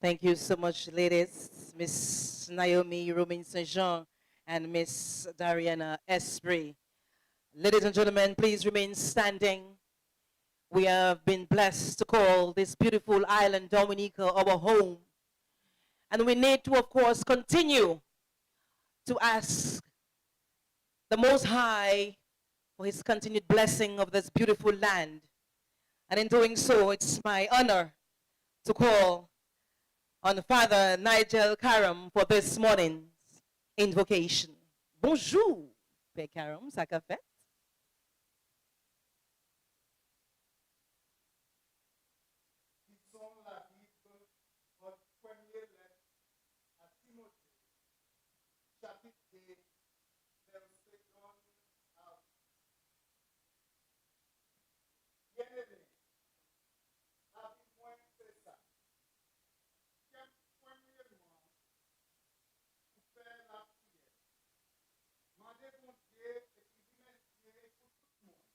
Thank you so much, ladies. Miss Naomi Romain Saint Jean and Miss Dariana Esprit. Ladies and gentlemen, please remain standing. We have been blessed to call this beautiful island Dominica our home. And we need to, of course, continue to ask the Most High for his continued blessing of this beautiful land. And in doing so, it's my honor to call on Father Nigel Karam for this morning's invocation. Bonjour, Père Karam, ça qu'a fait? Lisons la Bible, votre première lettre à Timothée, chapitre 2, verset 1 à 8. Bien-aimés, la Bible, c'est ça. Premièrement, pour faire la prière. Demandez mon Dieu et puis remerciez pour tout le monde.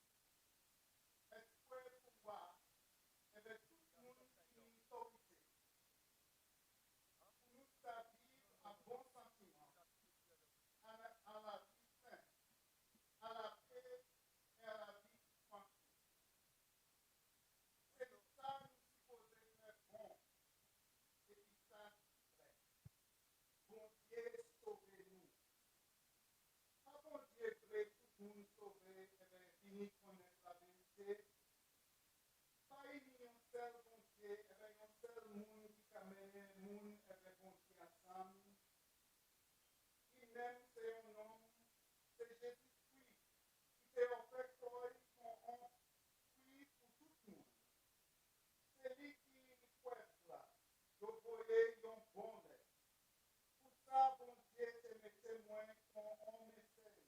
Espérez pouvoir, et bien tout le monde qui nous autorité. Pour nous servir un bon sentiment, à la vie sainte, à la paix et à la vie tranquille. C'est ça nous supposons faire bon et puis ça vrai. Bon Dieu, sauvez-nous. Pas bon Dieu vrai, tout le monde sauvé, et bien fini connaître la vérité. Pas un seul bon Dieu, et bien un seul monde qui amène monde et bien bon Dieu ensemble. Qui même c'est un homme, c'est Jésus-Christ, qui s'est offert pour eux pour un prix pour tout le monde. C'est lui qui requête là, de voyer un bon lait. Pour ça, bon Dieu, c'est mes témoins quand on m'essaye,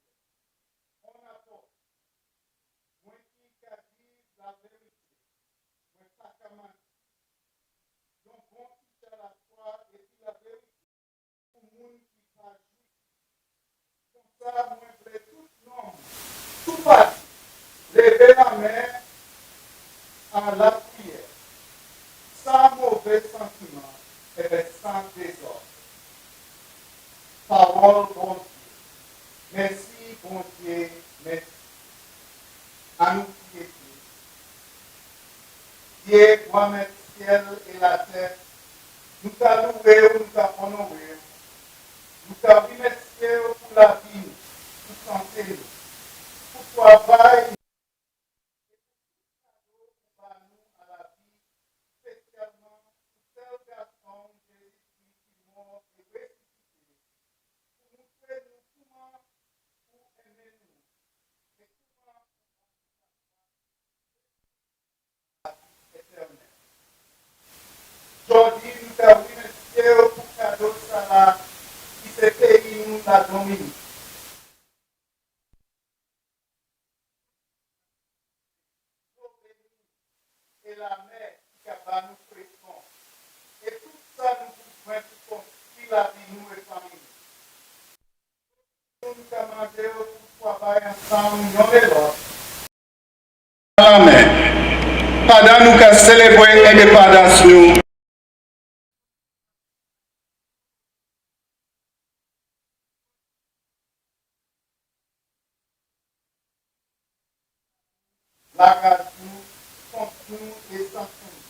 on apporte. Moi qui a dit la vérité, moi pas qu'à mentir. Donc, bon qui à la foi et puis la vérité, pour le monde qui pas juif. Comme ça, moi, je vais tout nom, tout parti, lever la main à la prière, sans mauvais sentiment et bien sans désordre. Parole, bon Dieu. Merci, bon Dieu, merci. À nous prier. Dieu, doit mettre le ciel et la terre. Nous t'allons louer, nous t'allons honorer. Nous t'allons remercier pour la vie, pour santé, pour travail. À la vie, spécialement pour tel garçon, Jésus-Christ qui mort et ressuscité, pour montrer nous comment pour aimer nous et comment pour la vie éternelle. Aujourd'hui, nous t'avons remercié pour cadeau ça là, qui s'est payé nous la Dominique. Et la mer qui a nous pression. Et tout ça nous pouvons pour construire la vie nous et famille. Nous demandons pour travailler ensemble, nous et l'autre. Amen. Pendant nous qu'à célébrer l'indépendance nous. La grâce nous, contre nous et sans nous.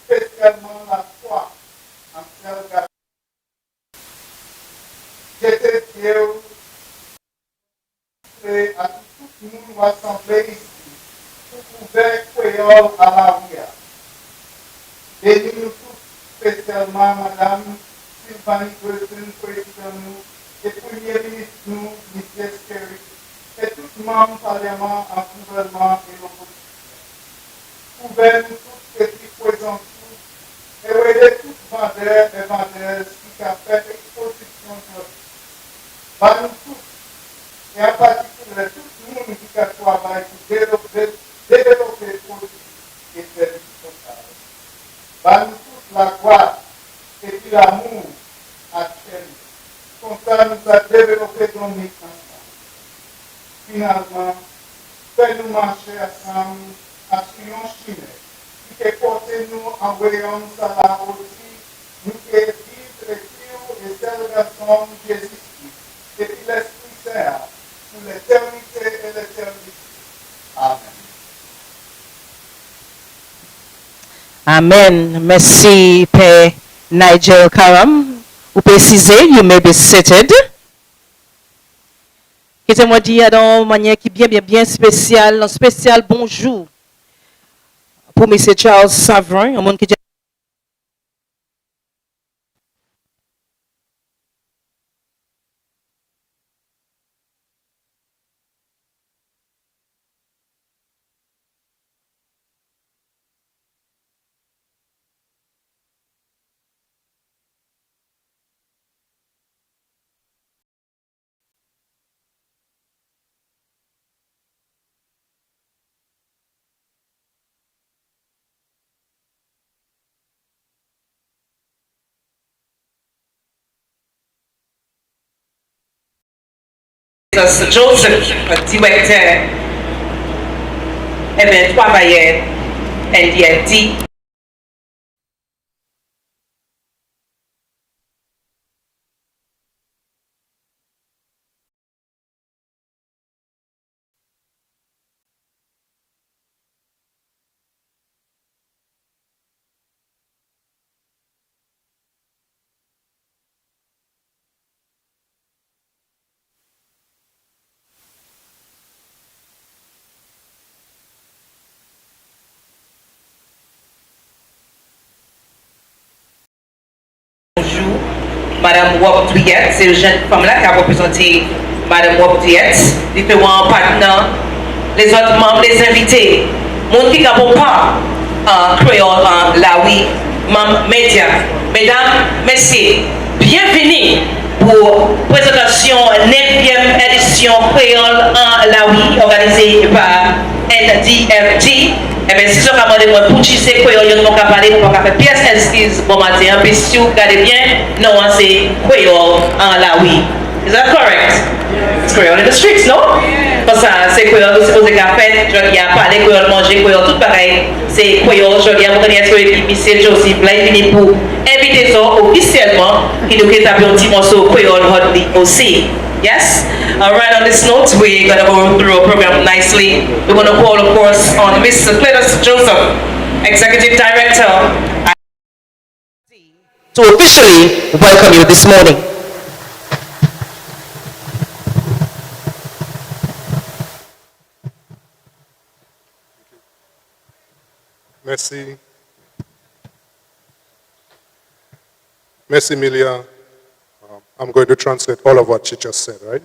Spécialement la foi en celle grâce. J'étais Dieu à tout le monde rassemblé ici pour couvrir Creole à la rue. Bénis-nous tous, spécialement Madame Sylvanie Burton, président nous, et Premier ministre nous, M. Kerry, et tout membre parlement en gouvernement et l'opposition. Couvrez-nous tous et qui présents tous, et aidez tous vendeurs et vendeuses qui ont fait exposition aujourd'hui. Par nous tous, et en particulier tout le monde qui travaille pour développer produits et services locaux. Par nous tous la gloire et puis l'amour à chaîne. Comme ça, nous avons développé Dominique ensemble. Finalement, fais-nous marcher ensemble à Sion Chine, qui est porté nous en voyant ça là aussi nous qui vivons les jours et célébrations Jésus-Christ, et puis l'Esprit Saint, pour l'éternité et l'éternité. Amen. Amen. Merci, Père Nigel Karam. Vous précisez, you may be seated. Quittez-moi dire dans une manière qui est bien spéciale, un spécial bonjour pour M. Charles Savrin, un monde qui Joseph, directeur, travailleur, NDFD. Bonjour, Madame Wop Duyet, c'est le jeune femme-là qui a représenté Madame Wop Duyet, différents partenaires, les autres membres, les invités, mon qui n'a pas en créole, en laoui, membres médias. Mesdames, messieurs, bienvenue pour présentation 9e édition créole en laoui organisée par NDFD. Eh bien, si je vais moi pour c'est créole, je ne vais pas parler pour faire pièce excuse bon matin. Mais si vous regardez bien, non, c'est créole en laoui. Is that correct? It's Creole in the streets, no? Parce que c'est Creole, c'est supposé qu'à faire, je dis à parler Creole, manger Creole, tout pareil. C'est Creole, je dis à vous connaître que l'équipe ici, Joseph, là, il vient pour inviter ça officiellement, qui nous établit un petit morceau Creole Hotly aussi. Yes? All right, on this note, we're going to go through our program nicely. We're going to call, of course, on Mr. Cletus Joseph, Executive Director, to officially welcome you this morning. Merci. Merci, Emilia. I'm going to translate all of what she just said, right?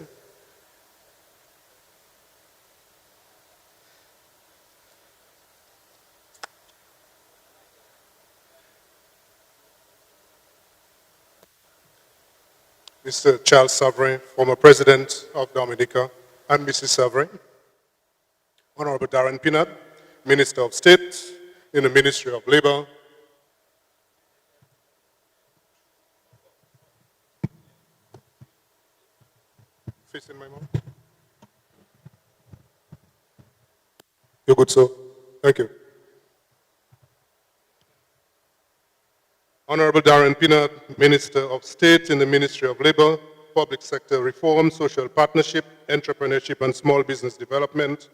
Mr. Charles Savrin, former President of Dominica, and Mrs. Savrin. Honorable Darren Pinat, Minister of State in the Ministry of Labor. Facing my mom. You're good, sir. Thank you. Honorable Darren Pinat, Minister of State in the Ministry of Labor, Public Sector Reform, Social Partnership, Entrepreneurship and Small Business Development.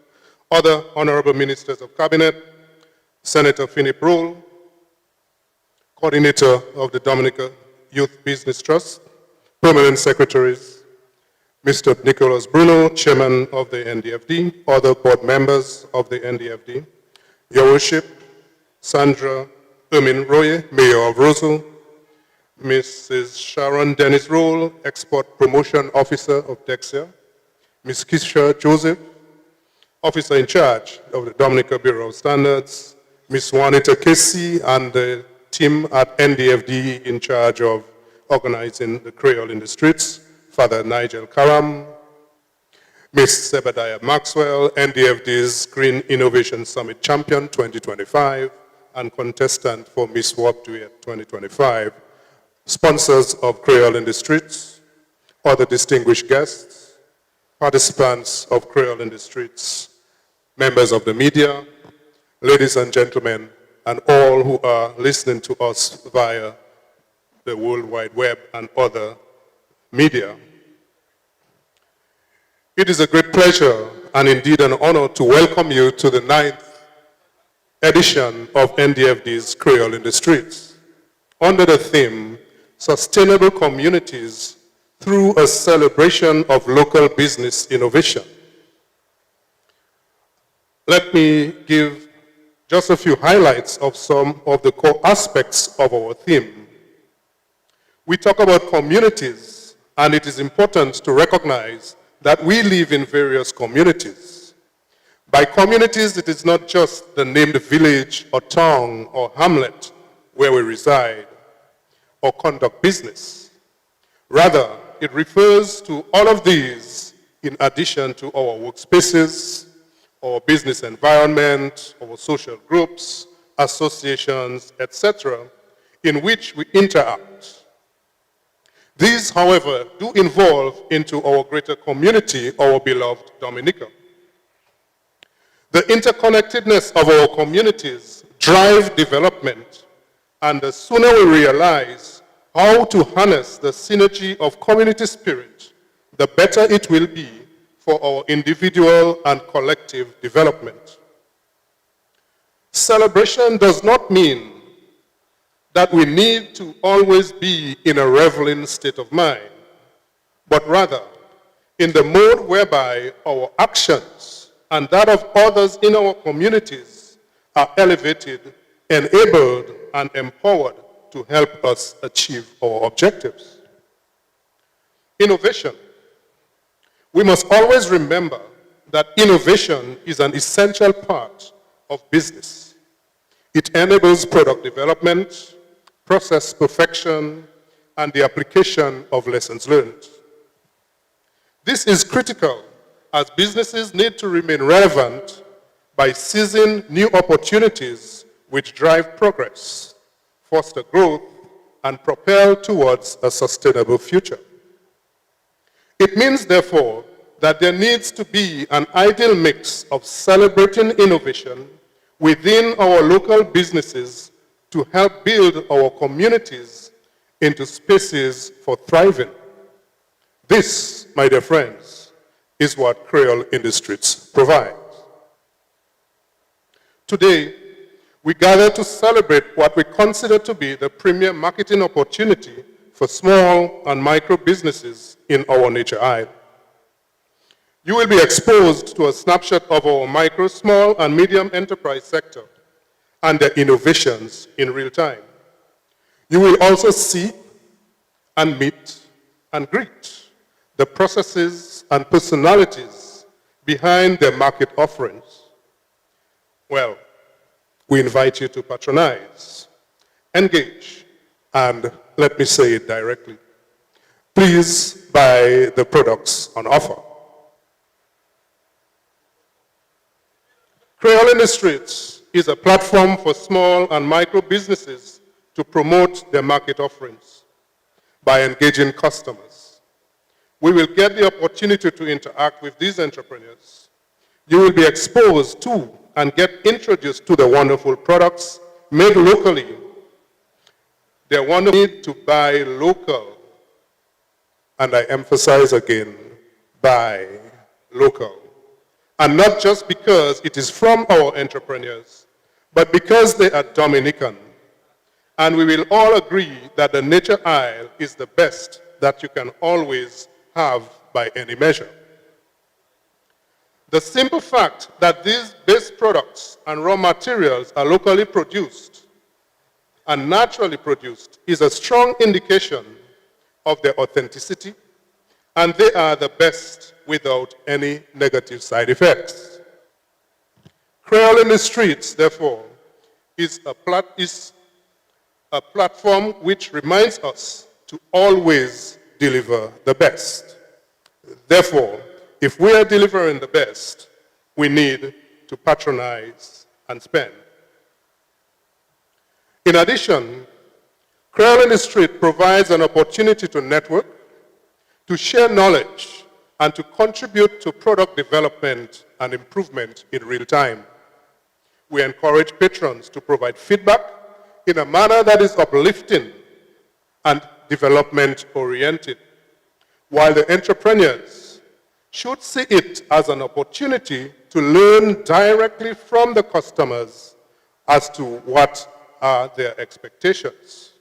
Other Honorable Ministers of Cabinet, Senator Philip Rule, Coordinator of the Dominica Youth Business Trust, Permanent Secretaries, Mr. Nicholas Bruno, Chairman of the NDFD, other board members of the NDFD, Your Worship, Sandra Ermin Roye, Mayor of Roseau, Mrs. Sharon Dennis Roll, Export Promotion Officer of Dexia, Ms. Kisha Joseph, Officer in charge of the Dominica Bureau of Standards, Ms. Juanita Casey, and the team at NDFD in charge of organizing the Creole in the Streets, Father Nigel Karam, Ms. Zebediah Maxwell, NDFD's Green Innovation Summit Champion 2025, and contestant for Miss Warp Duet 2025, sponsors of Creole in the Streets, other distinguished guests, participants of Creole in the Streets, members of the media, ladies and gentlemen, and all who are listening to us via the World Wide Web and other media. It is a great pleasure and indeed an honor to welcome you to the 9th edition of NDFD's Creole in the Streets, under the theme, Sustainable Communities through a Celebration of Local Business Innovation. Let me give just a few highlights of some of the core aspects of our theme. We talk about communities, and it is important to recognize that we live in various communities. By communities, it is not just the named village or town or hamlet where we reside or conduct business. Rather, it refers to all of these in addition to our workspaces, our business environment, our social groups, associations, etc., in which we interact. These, however, do involve into our greater community, our beloved Dominica. The interconnectedness of our communities drive development, and the sooner we realize how to harness the synergy of community spirit, the better it will be for our individual and collective development. Celebration does not mean that we need to always be in a reveling state of mind, but rather in the mode whereby our actions and that of others in our communities are elevated, enabled, and empowered to help us achieve our objectives. Innovation. We must always remember that innovation is an essential part of business. It enables product development, process perfection, and the application of lessons learned. This is critical as businesses need to remain relevant by seizing new opportunities which drive progress, foster growth, and propel towards a sustainable future. It means, therefore, that there needs to be an ideal mix of celebrating innovation within our local businesses to help build our communities into spaces for thriving. This, my dear friends, is what Creole in the Streets provides. Today, we gather to celebrate what we consider to be the premier marketing opportunity for small and micro businesses in our nature isle. You will be exposed to a snapshot of our micro, small, and medium enterprise sector and their innovations in real time. You will also see and meet and greet the processes and personalities behind their market offerings. Well, we invite you to patronize, engage, and let me say it directly. Please buy the products on offer. Creole in the Streets is a platform for small and micro businesses to promote their market offerings by engaging customers. We will get the opportunity to interact with these entrepreneurs. You will be exposed to and get introduced to the wonderful products made locally. They wonderful need to buy local, and I emphasize again, buy local. And not just because it is from our entrepreneurs, but because they are Dominican. And we will all agree that the Nature Isle is the best that you can always have by any measure. The simple fact that these base products and raw materials are locally produced and naturally produced is a strong indication of their authenticity, and they are the best without any negative side effects. Creole in the Streets, therefore, is a platform which reminds us to always deliver the best. Therefore, if we are delivering the best, we need to patronize and spend. In addition, Creole in the Street provides an opportunity to network, to share knowledge, and to contribute to product development and improvement in real time. We encourage patrons to provide feedback in a manner that is uplifting and development-oriented, while the entrepreneurs should see it as an opportunity to learn directly from the customers as to what are their expectations.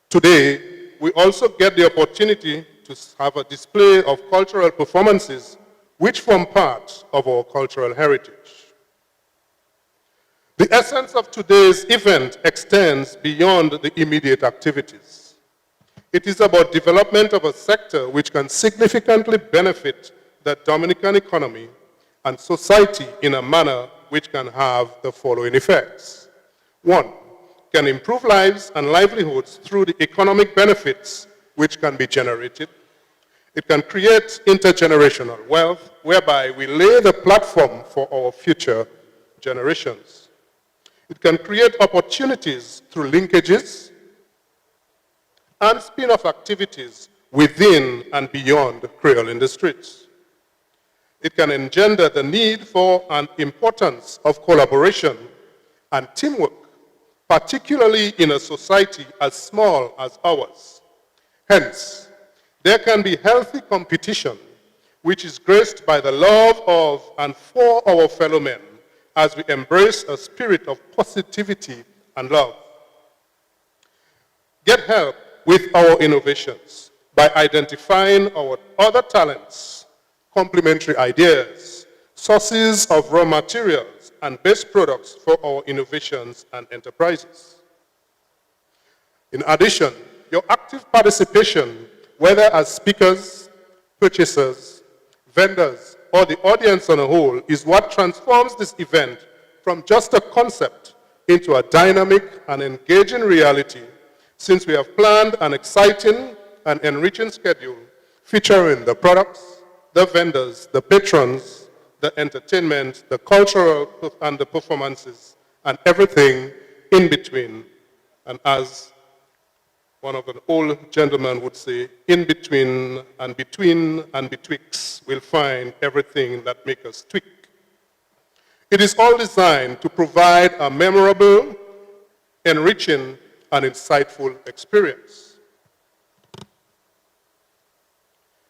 Today, we also get the opportunity to have a display of cultural performances which form part of our cultural heritage. The essence of today's event extends beyond the immediate activities. It is about development of a sector which can significantly benefit the Dominican economy and society in a manner which can have the following effects. One, can improve lives and livelihoods through the economic benefits which can be generated. It can create intergenerational wealth, whereby we lay the platform for our future generations. It can create opportunities through linkages and spin-off activities within and beyond Creole industries. It can engender the need for and importance of collaboration and teamwork, particularly in a society as small as ours. Hence, there can be healthy competition, which is graced by the love of and for our fellow men, as we embrace a spirit of positivity and love. Get help with our innovations by identifying our other talents, complementary ideas, sources of raw materials, and best products for our innovations and enterprises. In addition, your active participation, whether as speakers, purchasers, vendors, or the audience on a whole, is what transforms this event from just a concept into a dynamic and engaging reality, since we have planned an exciting and enriching schedule featuring the products, the vendors, the patrons, the entertainment, the cultural and the performances, and everything in between. And as one of an old gentleman would say, in between and betwixt, we'll find everything that makes us tweak. It is all designed to provide a memorable, enriching, and insightful experience.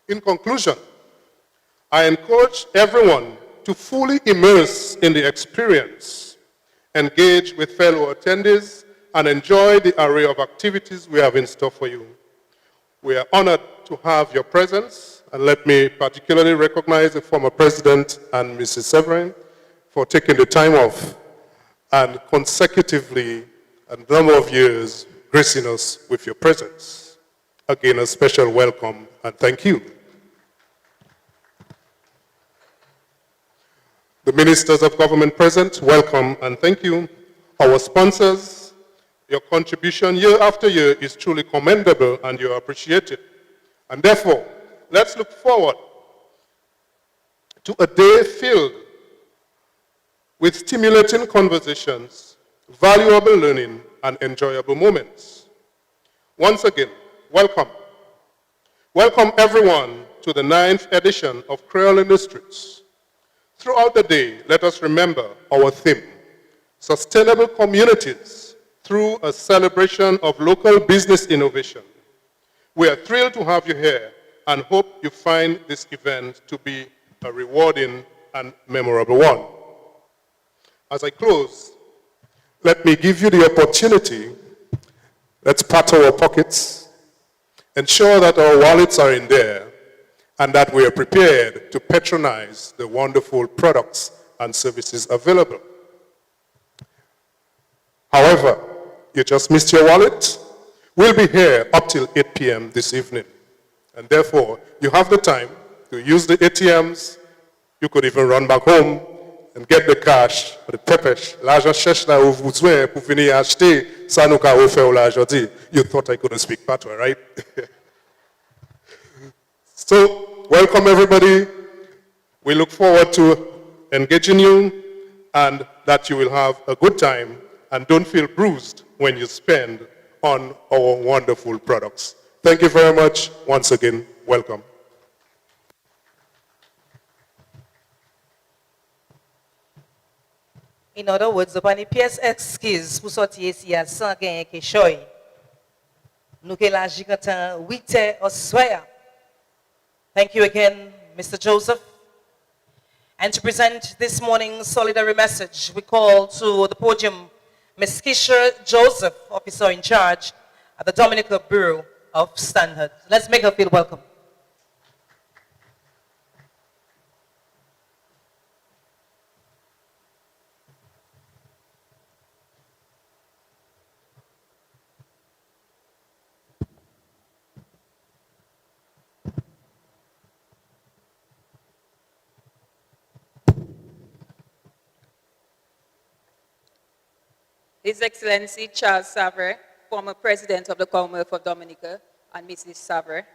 In conclusion, I encourage everyone to fully immerse in the experience, engage with fellow attendees, and enjoy the array of activities we have in store for you. We are honored to have your presence, and let me particularly recognize the former president and Mrs. Severin for taking the time off and consecutively a number of years gracing us with your presence. Again, a special welcome and thank you. The ministers of government present, welcome and thank you. Our sponsors, your contribution year after year is truly commendable and you are appreciated. And therefore, let's look forward to a day filled with stimulating conversations, valuable learning, and enjoyable moments. Once again, welcome. Welcome everyone to the 9th edition of Creole in the Streets. Throughout the day, let us remember our theme, Sustainable Communities through a celebration of local business innovation. We are thrilled to have you here and hope you find this event to be a rewarding and memorable one. As I close, let me give you the opportunity. Let's pat our pockets, ensure that our wallets are in there, and that we are prepared to patronize the wonderful products and services available. However, you just missed your wallet. We'll be here up till 8 p.m. this evening. And therefore, you have the time to use the ATMs. You could even run back home and get the cash, the pepesh. L'argent cherche là où vous êtes pour venir acheter, ça nous a offert aujourd'hui. You thought I couldn't speak patois, right? So, welcome everybody. We look forward to engaging you and that you will have a good time and don't feel bruised when you spend on our wonderful products. Thank you very much. Once again, welcome. In other words, upon the pièce exquise pour sortir ici à 100 gains que choy. Nous que la jikata 8 au soir. Thank you again, Mr. Joseph. And to present this morning's solidarity message, we call to the podium Ms. Kisha Joseph, officer in charge at the Dominican Bureau of Standards. Let's make her feel welcome. His Excellency Charles Savre, former President of the Commonwealth of Dominica, and Mrs. Savre.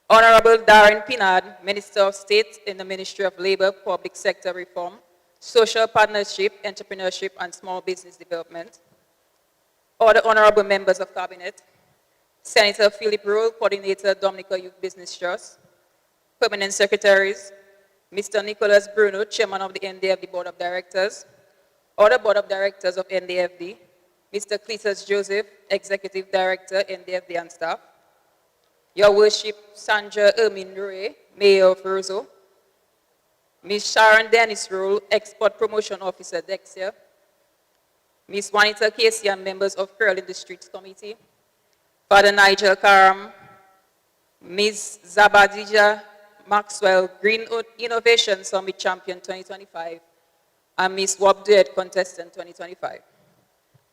Honorable Darren Pinard, Minister of State in the Ministry of Labor, Public Sector Reform, Social Partnership, Entrepreneurship, and Small Business Development. Other honorable members of Cabinet, Senator Philip Rule, Coordinator, Dominica Youth Business Trust, Permanent Secretaries, Mr. Nicholas Bruno, Chairman of the NDFD Board of Directors, other Board of Directors of NDFD, Mr. Cletus Joseph, Executive Director, NDFD and staff, Your Worship Sandra Ermin Ray, Mayor of Roseau, Ms. Sharon Dennis Rule, Export Promotion Officer, Dexia, Ms. Juanita Casey and members of Creole in the Streets Committee, Father Nigel Karam, Ms. Zabadija Maxwell, Green Innovation Summit Champion 2025, and Ms. Wabduet, Contestant 2025.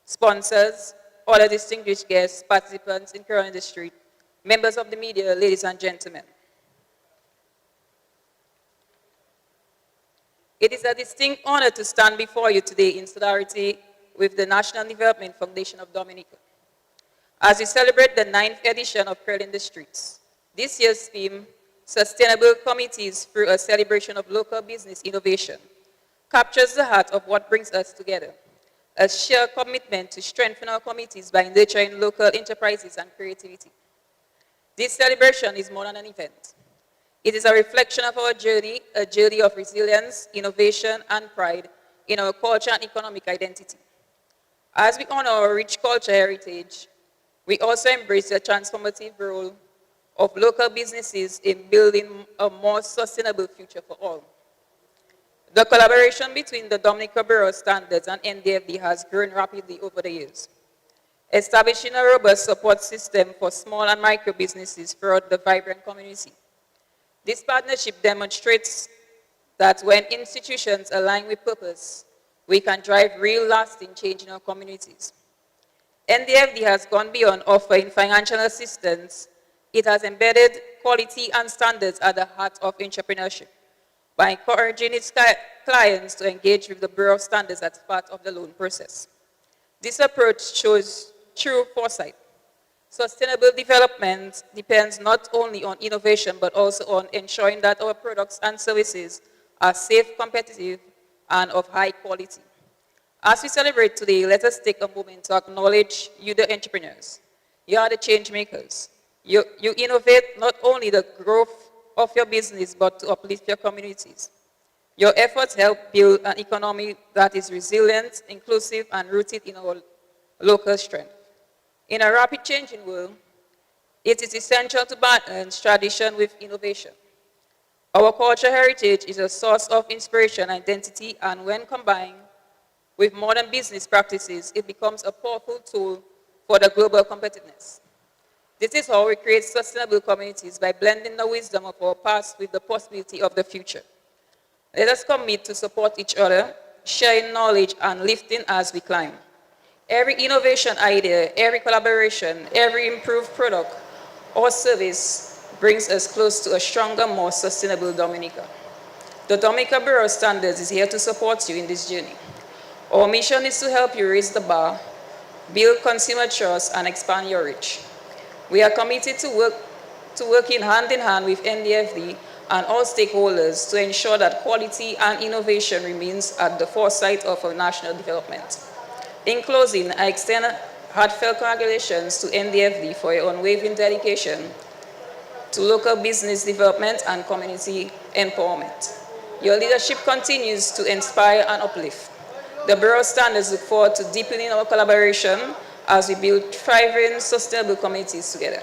Sponsors, other distinguished guests, participants in Creole in the Street, members of the media, ladies and gentlemen. It is a distinct honor to stand before you today in solidarity with the National Development Foundation of Dominica, as we celebrate the 9th edition of Creole in the Streets. This year's theme, Sustainable Communities through a Celebration of Local Business Innovation, captures the heart of what brings us together, a shared commitment to strengthen our communities by nurturing local enterprises and creativity. This celebration is more than an event. It is a reflection of our journey, a journey of resilience, innovation, and pride in our culture and economic identity. As we honor our rich cultural heritage, we also embrace the transformative role of local businesses in building a more sustainable future for all. The collaboration between the Dominica Bureau of Standards and NDFD has grown rapidly over the years, establishing a robust support system for small and micro businesses throughout the vibrant community. This partnership demonstrates that when institutions align with purpose, we can drive real lasting change in our communities. NDFD has gone beyond offering financial assistance. It has embedded quality and standards at the heart of entrepreneurship by encouraging its clients to engage with the Bureau of Standards as part of the loan process. This approach shows true foresight. Sustainable development depends not only on innovation, but also on ensuring that our products and services are safe, competitive, and of high quality. As we celebrate today, let us take a moment to acknowledge you, the entrepreneurs. You are the change makers. You innovate not only the growth of your business, but to uplift your communities. Your efforts help build an economy that is resilient, inclusive, and rooted in our local strength. In a rapid changing world, it is essential to balance tradition with innovation. Our cultural heritage is a source of inspiration and identity, and when combined with modern business practices, it becomes a powerful tool for the global competitiveness. This is how we create sustainable communities, by blending the wisdom of our past with the possibility of the future. Let us commit to support each other, sharing knowledge and lifting as we climb. Every innovation idea, every collaboration, every improved product or service brings us close to a stronger, more sustainable Dominica. The Dominica Bureau of Standards is here to support you in this journey. Our mission is to help you raise the bar, build consumer trust, and expand your reach. We are committed to working hand in hand with NDFD and all stakeholders to ensure that quality and innovation remains at the foresight of our national development. In closing, I extend heartfelt congratulations to NDFD for your unwavering dedication to local business development and community empowerment. Your leadership continues to inspire and uplift. The Bureau of Standards look forward to deepening our collaboration as we build thriving, sustainable communities together.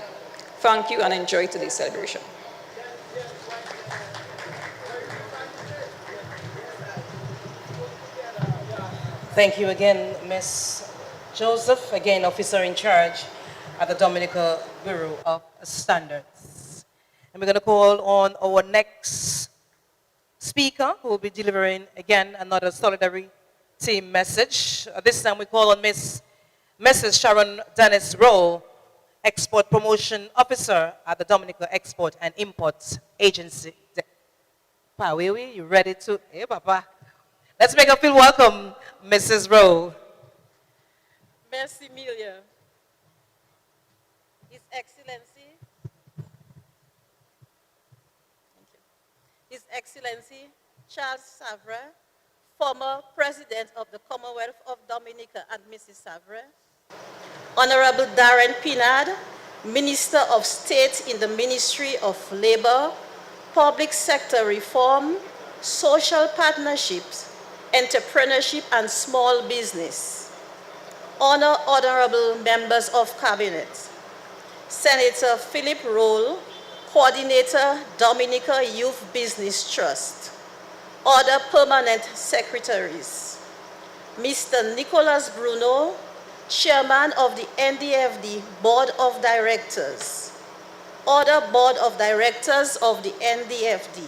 Thank you and enjoy today's celebration. Thank you again, Ms. Joseph, again, officer in charge at the Dominica Bureau of Standards. And we're going to call on our next speaker who will be delivering, again, another solidarity message. This time we call on Mrs. Sharon Dennis Rowe, Export Promotion Officer at the Dominica Export and Import Agency. Pa, you ready to? Hey, Papa. Let's make her feel welcome, Mrs. Rowe. Merci, Milia. His Excellency, His Excellency Charles Savre, former President of the Commonwealth of Dominica and Mrs. Savre, Honorable Darren Pinard, Minister of State in the Ministry of Labor, Public Sector Reform, Social Partnerships, Entrepreneurship and Small Business. Honorable Members of Cabinet, Senator Philip Roll, Coordinator, Dominica Youth Business Trust. Other Permanent Secretaries, Mr. Nicholas Bruno, Chairman of the NDFD Board of Directors. Other Board of Directors of the NDFD,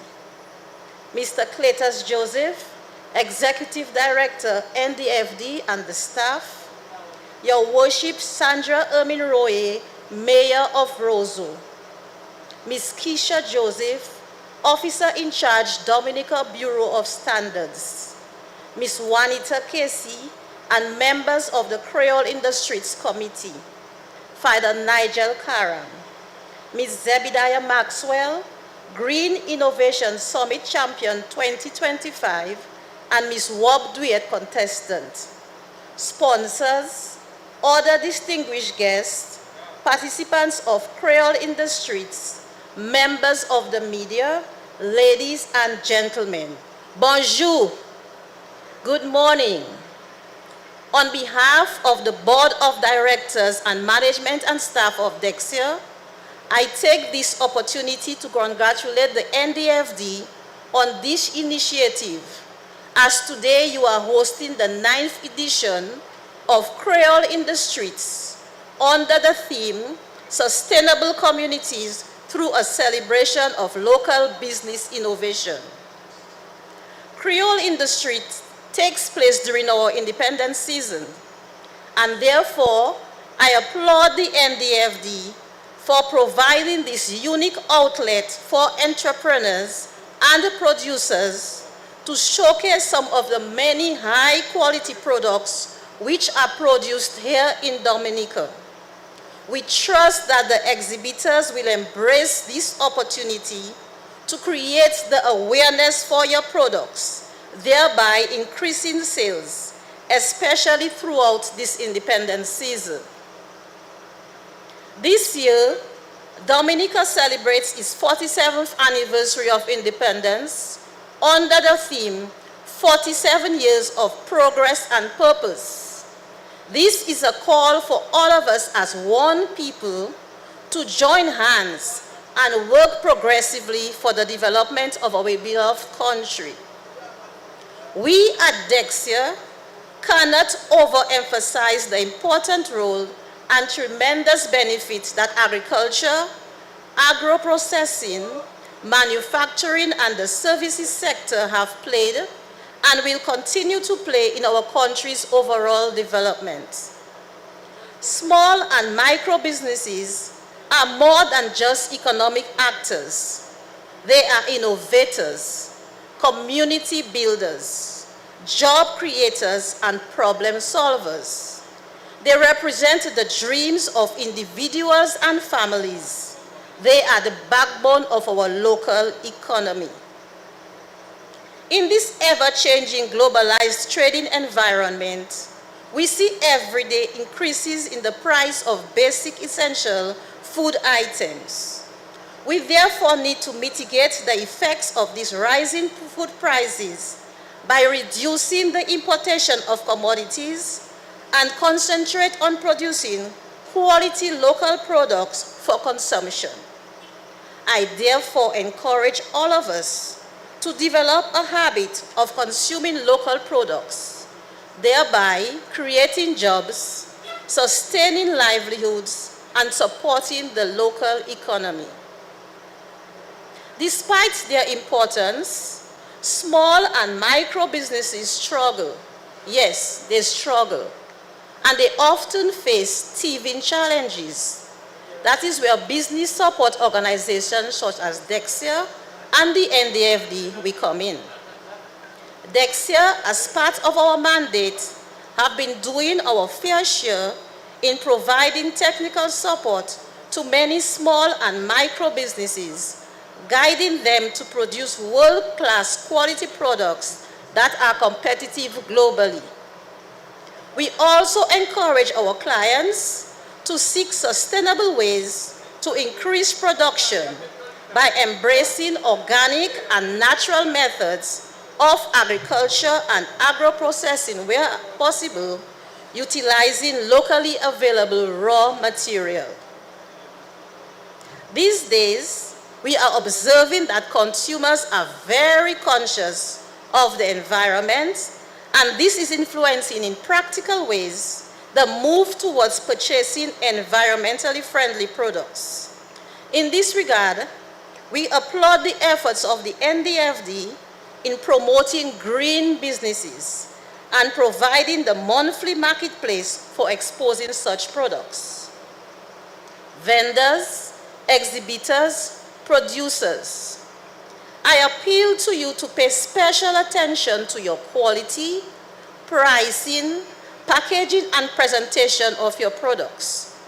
Mr. Cletus Joseph, Executive Director, NDFD, and the staff. Your Worship Sandra Ermin Roye, Mayor of Roseau. Ms. Keisha Joseph, Officer in Charge, Dominica Bureau of Standards. Ms. Juanita Casey, and members of the Creole Industries Committee. Father Nigel Karam. Ms. Zebediah Maxwell, Green Innovation Summit Champion 2025, and Ms. Wob Duet contestant. Sponsors, other distinguished guests, participants of Creole Industries, members of the media, ladies and gentlemen. Bonjour. Good morning. On behalf of the Board of Directors and Management and staff of Dexia, I take this opportunity to congratulate the NDFD on this initiative, as today you are hosting the 9th edition of Creole in the Streets under the theme, Sustainable Communities through a celebration of local business innovation. Creole in the Streets takes place during our independence season, and therefore I applaud the NDFD for providing this unique outlet for entrepreneurs and producers to showcase some of the many high-quality products which are produced here in Dominica. We trust that the exhibitors will embrace this opportunity to create the awareness for your products, thereby increasing sales, especially throughout this independence season. This year, Dominica celebrates its 47th anniversary of independence under the theme, 47 years of progress and purpose. This is a call for all of us as one people to join hands and work progressively for the development of our beloved country. We at Dexia cannot overemphasize the important role and tremendous benefits that agriculture, agro-processing, manufacturing, and the services sector have played and will continue to play in our country's overall development. Small and micro businesses are more than just economic actors. They are innovators, community builders, job creators, and problem solvers. They represent the dreams of individuals and families. They are the backbone of our local economy. In this ever-changing globalized trading environment, we see everyday increases in the price of basic essential food items. We therefore need to mitigate the effects of these rising food prices by reducing the importation of commodities and concentrate on producing quality local products for consumption. I therefore encourage all of us to develop a habit of consuming local products, thereby creating jobs, sustaining livelihoods, and supporting the local economy. Despite their importance, small and micro businesses struggle. Yes, they struggle. And they often face teething challenges. That is where business support organizations such as Dexia and the NDFD will come in. Dexia, as part of our mandate, have been doing our fair share in providing technical support to many small and micro businesses, guiding them to produce world-class quality products that are competitive globally. We also encourage our clients to seek sustainable ways to increase production by embracing organic and natural methods of agriculture and agro-processing where possible, utilizing locally available raw material. These days, we are observing that consumers are very conscious of the environment, and this is influencing in practical ways the move towards purchasing environmentally friendly products. In this regard, we applaud the efforts of the NDFD in promoting green businesses and providing the monthly marketplace for exposing such products. Vendors, exhibitors, producers, I appeal to you to pay special attention to your quality, pricing, packaging, and presentation of your products.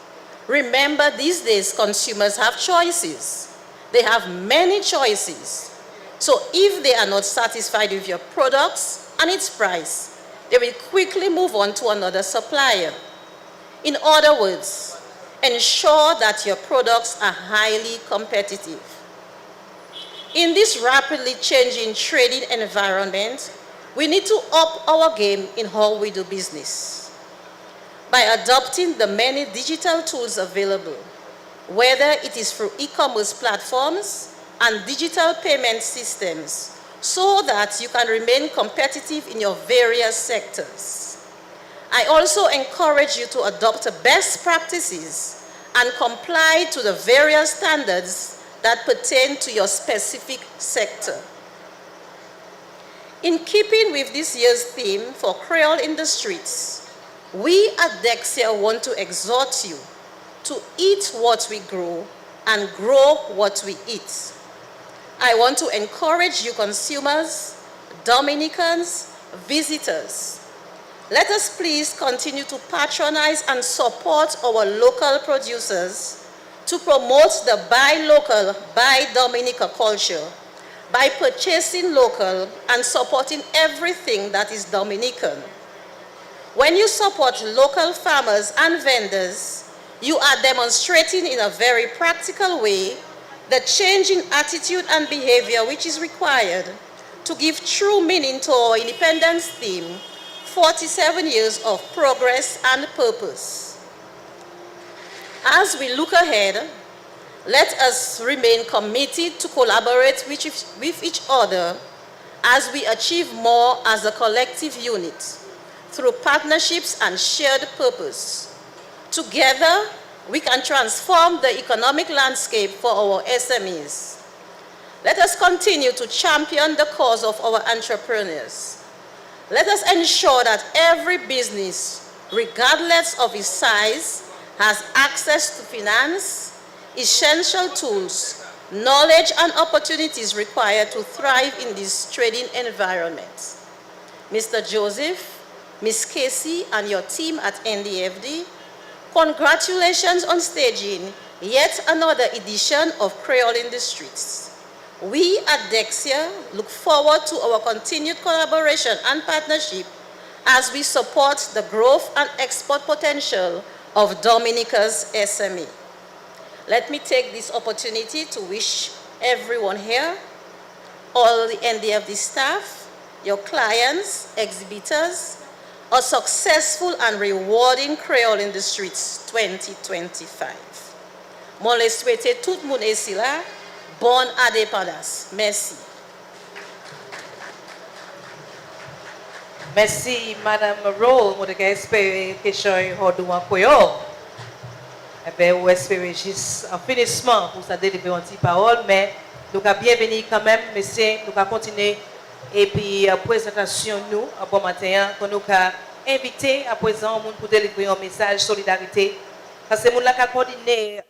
Remember, these days consumers have choices. They have many choices. So if they are not satisfied with your products and its price, they will quickly move on to another supplier. In other words, ensure that your products are highly competitive. In this rapidly changing trading environment, we need to up our game in how we do business. By adopting the many digital tools available, whether it is through e-commerce platforms and digital payment systems, so that you can remain competitive in your various sectors. I also encourage you to adopt best practices and comply to the various standards that pertain to your specific sector. In keeping with this year's theme for Creole in the Streets, we at Dexia want to exhort you to eat what we grow and grow what we eat. I want to encourage you consumers, Dominicans, visitors. Let us please continue to patronize and support our local producers to promote the buy local, buy Dominica culture by purchasing local and supporting everything that is Dominican. When you support local farmers and vendors, you are demonstrating in a very practical way the change in attitude and behavior which is required to give true meaning to our independence theme, 47 years of progress and purpose. As we look ahead, let us remain committed to collaborate with each other as we achieve more as a collective unit through partnerships and shared purpose. Together, we can transform the economic landscape for our SMEs. Let us continue to champion the cause of our entrepreneurs. Let us ensure that every business, regardless of its size, has access to finance, essential tools, knowledge, and opportunities required to thrive in this trading environment. Mr. Joseph, Ms. Casey, and your team at NDFD, congratulations on staging yet another edition of Creole in the Streets. We at Dexia look forward to our continued collaboration and partnership as we support the growth and export potential of Dominica's SME. Let me take this opportunity to wish everyone here, all the NDFD staff, your clients, exhibitors, a successful and rewarding Creole in the Streets 2025. Mon le souhaiter tout le monde ici là, bonne indépendance. Merci. Merci, Madame Roll. Moi, je espère que je suis en Creole. Eh bien, on espère juste un finissement pour ça délivrer une petite parole, mais nous avons bienvenue quand même, monsieur. Nous allons continuer. Et puis, présentation, nous, à bon matin, qu'on nous a invité à présent pour délivrer un message de solidarité. Parce que nous avons coordonné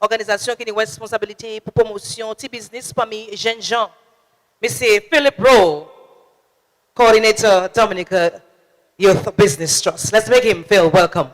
organisation qui a une responsabilité pour promotion de business parmi les jeunes gens. Monsieur Philip Rowe, Coordinator Dominica Youth Business Trust. Let's make him feel welcome.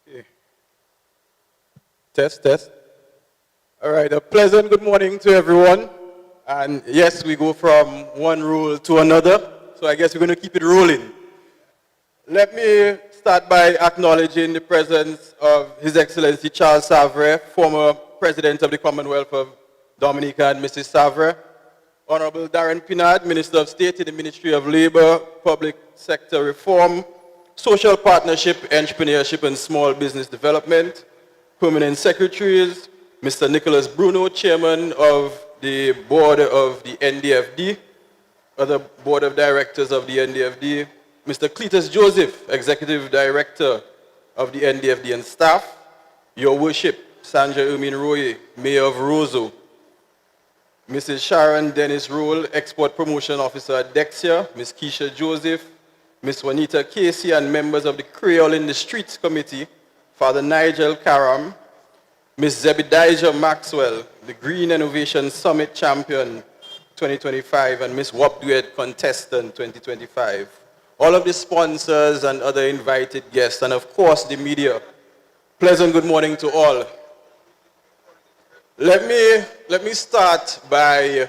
Okay. Test, test. All right, a pleasant good morning to everyone. And yes, we go from one rule to another, so I guess we're going to keep it rolling. Let me start by acknowledging the presence of His Excellency Charles Savre, former President of the Commonwealth of Dominica and Mrs. Savre, Honorable Darren Pinard, Minister of State in the Ministry of Labor, Public Sector Reform, Social Partnership, Entrepreneurship and Small Business Development, Permanent Secretaries, Mr. Nicholas Bruno, Chairman of the Board of the NDFD, other Board of Directors of the NDFD, Mr. Cletus Joseph, Executive Director of the NDFD and staff, Your Worship, Sandra Ermin Roye, Mayor of Roseau, Mrs. Sharon Dennis Roll, Export Promotion Officer at Dexia, Ms. Keisha Joseph, Ms. Juanita Casey, and members of the Creole in the Streets Committee, Father Nigel Karam, Ms. Zebediah Maxwell, the Green Innovation Summit Champion 2025, and Ms. Wapduet Contestant 2025. All of the sponsors and other invited guests, and of course the media. Pleasant good morning to all. Let me start by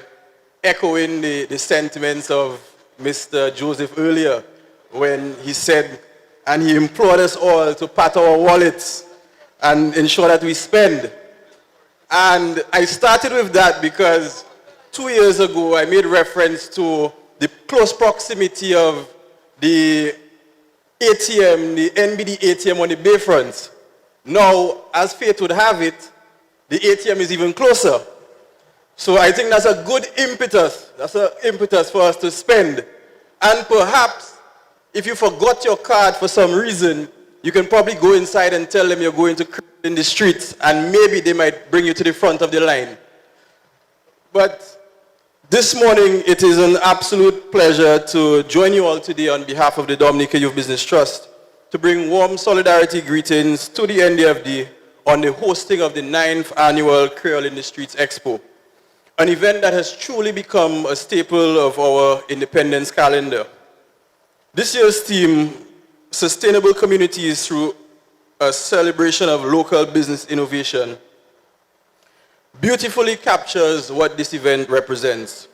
echoing the sentiments of Mr. Joseph earlier when he said, and he implored us all to pat our wallets and ensure that we spend. And I started with that because 2 years ago I made reference to the close proximity of the ATM, the NBD ATM on the Bayfront. Now, as fate would have it, the ATM is even closer. So I think that's a good impetus. That's an impetus for us to spend. And perhaps, if you forgot your card for some reason, you can probably go inside and tell them you're going to in the streets, and maybe they might bring you to the front of the line. But this morning, it is an absolute pleasure to join you all today on behalf of the Dominica Youth Business Trust to bring warm solidarity greetings to the NDFD on the hosting of the 9th annual Creole in the Streets Expo, an event that has truly become a staple of our independence calendar. This year's theme, Sustainable Communities Through a Celebration of Local Business Innovation, beautifully captures what this event represents.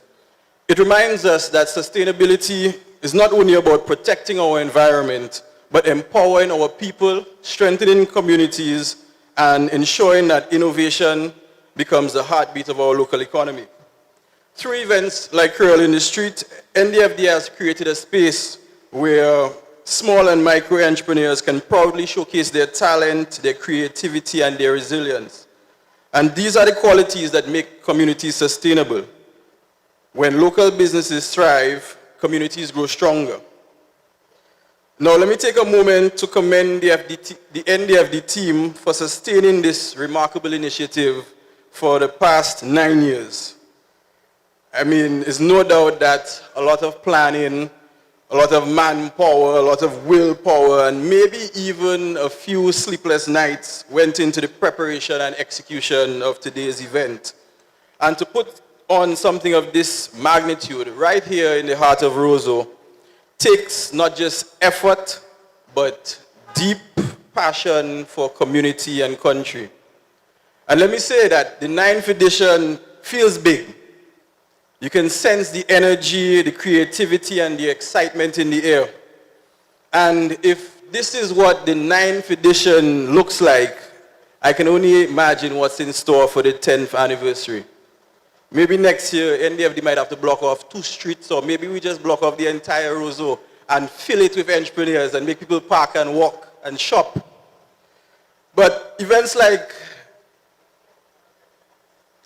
It reminds us that sustainability is not only about protecting our environment, but empowering our people, strengthening communities, and ensuring that innovation becomes the heartbeat of our local economy. Through events like Creole in the Street, NDFD has created a space where small and micro entrepreneurs can proudly showcase their talent, their creativity, and their resilience. And these are the qualities that make communities sustainable. When local businesses thrive, communities grow stronger. Now, let me take a moment to commend the NDFD team for sustaining this remarkable initiative for the past 9 years. I mean, it's no doubt that a lot of planning, a lot of manpower, a lot of willpower, and maybe even a few sleepless nights went into the preparation and execution of today's event. And to put on something of this magnitude right here in the heart of Roseau takes not just effort, but deep passion for community and country. And let me say that the 9th edition feels big. You can sense the energy, the creativity, and the excitement in the air. And if this is what the 9th edition looks like, I can only imagine what's in store for the 10th anniversary. Maybe next year, NDFD might have to block off 2 streets, or maybe we just block off the entire Roseau and fill it with entrepreneurs and make people park and walk and shop. But events like,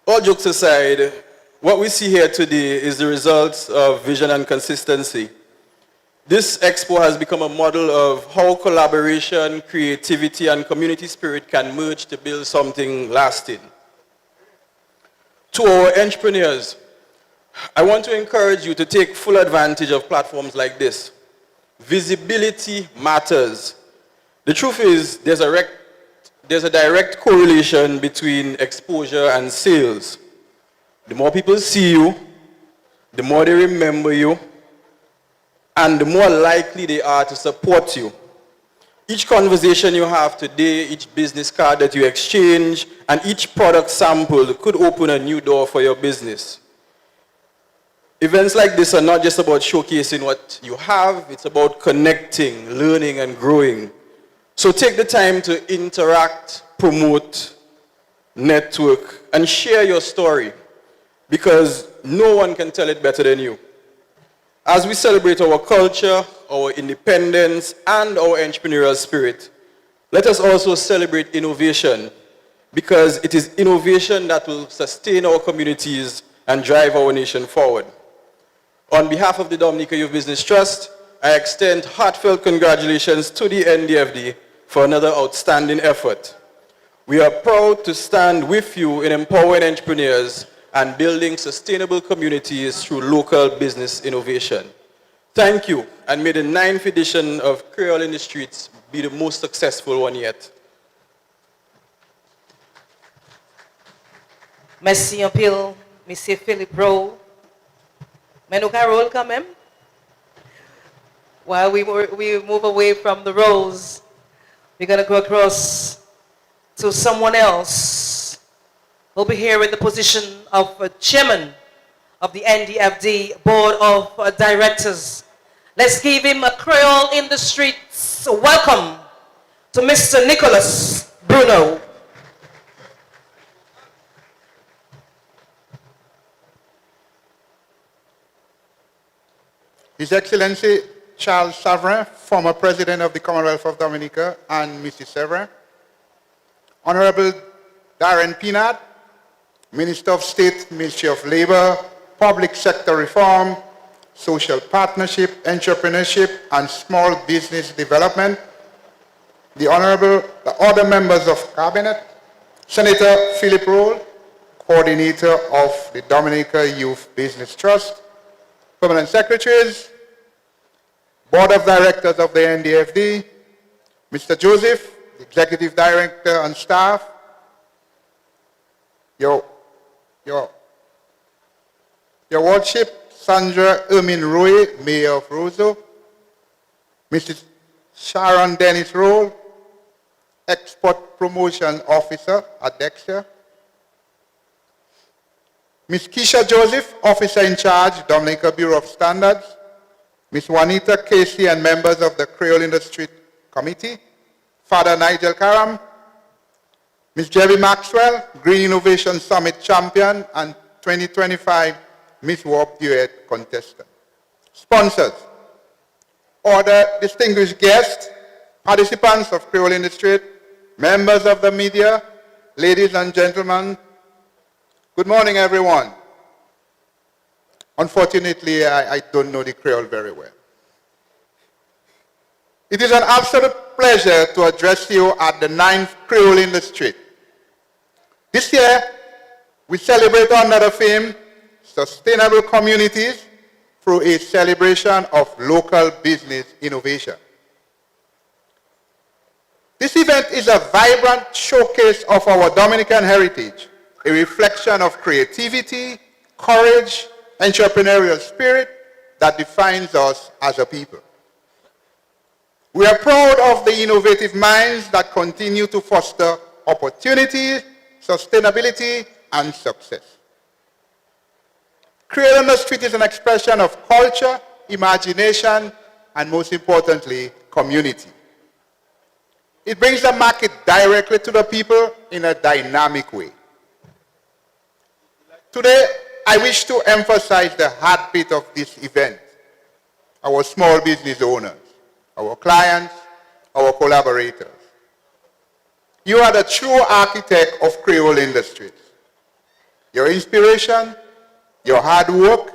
all jokes aside, what we see here today is the results of vision and consistency. This expo has become a model of how collaboration, creativity, and community spirit can merge to build something lasting. To our entrepreneurs, I want to encourage you to take full advantage of platforms like this. Visibility matters. The truth is, there's a direct correlation between exposure and sales. The more people see you, the more they remember you, and the more likely they are to support you. Each conversation you have today, each business card that you exchange, and each product sample could open a new door for your business. Events like this are not just about showcasing what you have, it's about connecting, learning, and growing. So take the time to interact, promote, network, and share your story, because no one can tell it better than you. As we celebrate our culture, our independence, and our entrepreneurial spirit, let us also celebrate innovation, because it is innovation that will sustain our communities and drive our nation forward. On behalf of the Dominica Youth Business Trust, I extend heartfelt congratulations to the NDFD for another outstanding effort. We are proud to stand with you in empowering entrepreneurs and building sustainable communities through local business innovation. Thank you, and may the 9th edition of Creole in the Streets be the most successful one yet. Merci un pile, Monsieur Philippe Rowe. Mais nous Carole quand même. While we move away from the roles, we're going to go across to someone else who'll be here in the position of chairman of the NDFD Board of Directors. Let's give him a Creole in the Streets welcome to Mr. Nicholas Bruno. His Excellency Charles Savrin, former President of the Commonwealth of Dominica, and Mrs. Savrin. Honorable Darren Pinard, Minister of State, Ministry of Labor, Public Sector Reform, Social Partnership, Entrepreneurship, and Small Business Development. The other members of Cabinet, Senator Philip Rowe, Coordinator of the Dominica Youth Business Trust, Permanent Secretaries, Board of Directors of the NDFD, Mr. Joseph, the Executive Director and staff, your Lordship, Sandra Ermin Roy, Mayor of Roseau, Mrs. Sharon Dennis Roll, Export Promotion Officer at Dexter, Ms. Keisha Joseph, Officer in Charge, Dominica Bureau of Standards, Ms. Juanita Casey and members of the Creole Industry Committee, Father Nigel Karam, Ms. Jerry Maxwell, Green Innovation Summit Champion and 2025 Miss Warp Duet Contestant. Sponsors, other distinguished guests, participants of Creole Industry, members of the media, ladies and gentlemen, good morning, everyone. Unfortunately, I don't know the Creole very well. It is an absolute pleasure to address you at the 9th Creole in the Street. This year, we celebrate under the theme, Sustainable Communities, through a celebration of local business innovation. This event is a vibrant showcase of our Dominican heritage, a reflection of creativity, courage, entrepreneurial spirit that defines us as a people. We are proud of the innovative minds that continue to foster opportunity, sustainability, and success. Creole on the Street is an expression of culture, imagination, and most importantly, community. It brings the market directly to the people in a dynamic way. Today, I wish to emphasize the heartbeat of this event, our small business owners, our clients, our collaborators. You are the true architect of Creole industries. Your inspiration, your hard work,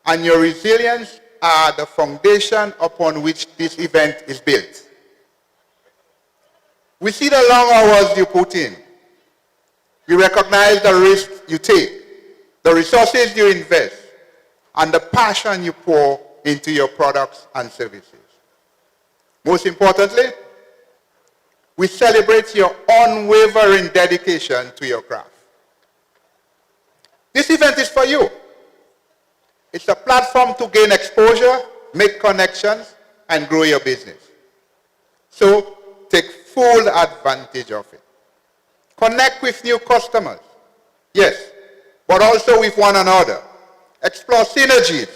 and your resilience are the foundation upon which this event is built. We see the long hours you put in. We recognize the risk you take, the resources you invest, and the passion you pour into your products and services. Most importantly, we celebrate your unwavering dedication to your craft. This event is for you. It's a platform to gain exposure, make connections, and grow your business. So take full advantage of it. Connect with new customers, yes, but also with one another. Explore synergies,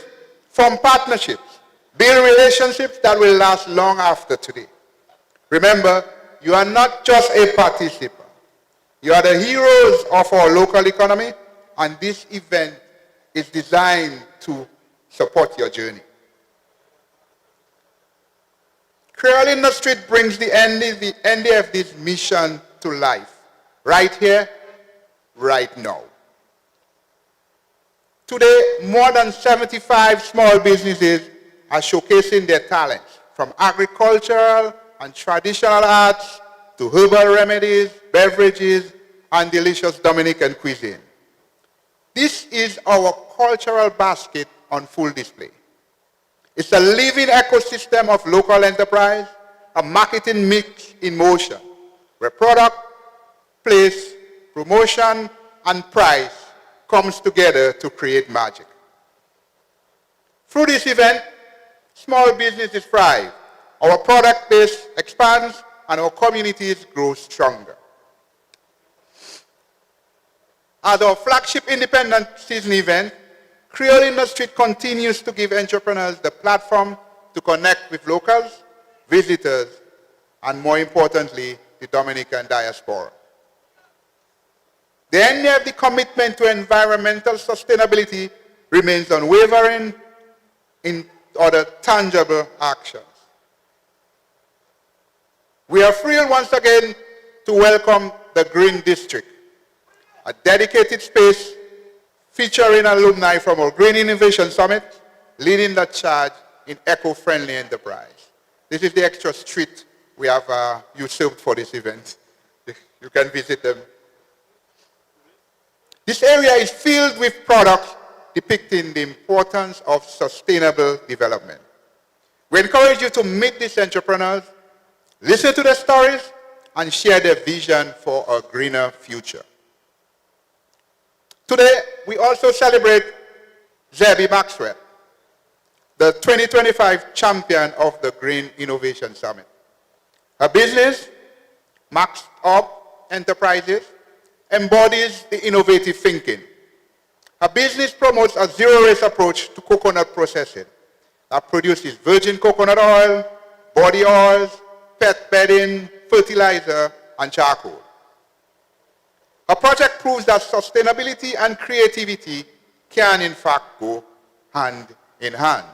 form partnerships, build relationships that will last long after today. Remember, you are not just a participant. You are the heroes of our local economy, and this event is designed to support your journey. Creole in the Street brings the NDFD's mission to life, right here, right now. Today, more than 75 small businesses are showcasing their talents, from agricultural and traditional arts to herbal remedies, beverages, and delicious Dominican cuisine. This is our cultural basket on full display. It's a living ecosystem of local enterprise, a marketing mix in motion, where product, place, promotion, and price comes together to create magic. Through this event, small businesses thrive, our product base expands, and our communities grow stronger. As our flagship independent season event, Creole in the Street continues to give entrepreneurs the platform to connect with locals, visitors, and more importantly, the Dominican diaspora. The NDFD commitment to environmental sustainability remains unwavering in other tangible actions. We are thrilled once again to welcome the Green District, a dedicated space featuring alumni from our Green Innovation Summit, leading the charge in eco-friendly enterprise. This is the extra street we have usurped for this event. You can visit them. This area is filled with products depicting the importance of sustainable development. We encourage you to meet these entrepreneurs, listen to their stories, and share their vision for a greener future. Today, we also celebrate Zebby Maxwell, the 2025 champion of the Green Innovation Summit. Her business, Max Up Enterprises, embodies the innovative thinking. Her business promotes a zero-waste approach to coconut processing that produces virgin coconut oil, body oils, pet bedding, fertilizer, and charcoal. Her project proves that sustainability and creativity can in fact go hand in hand.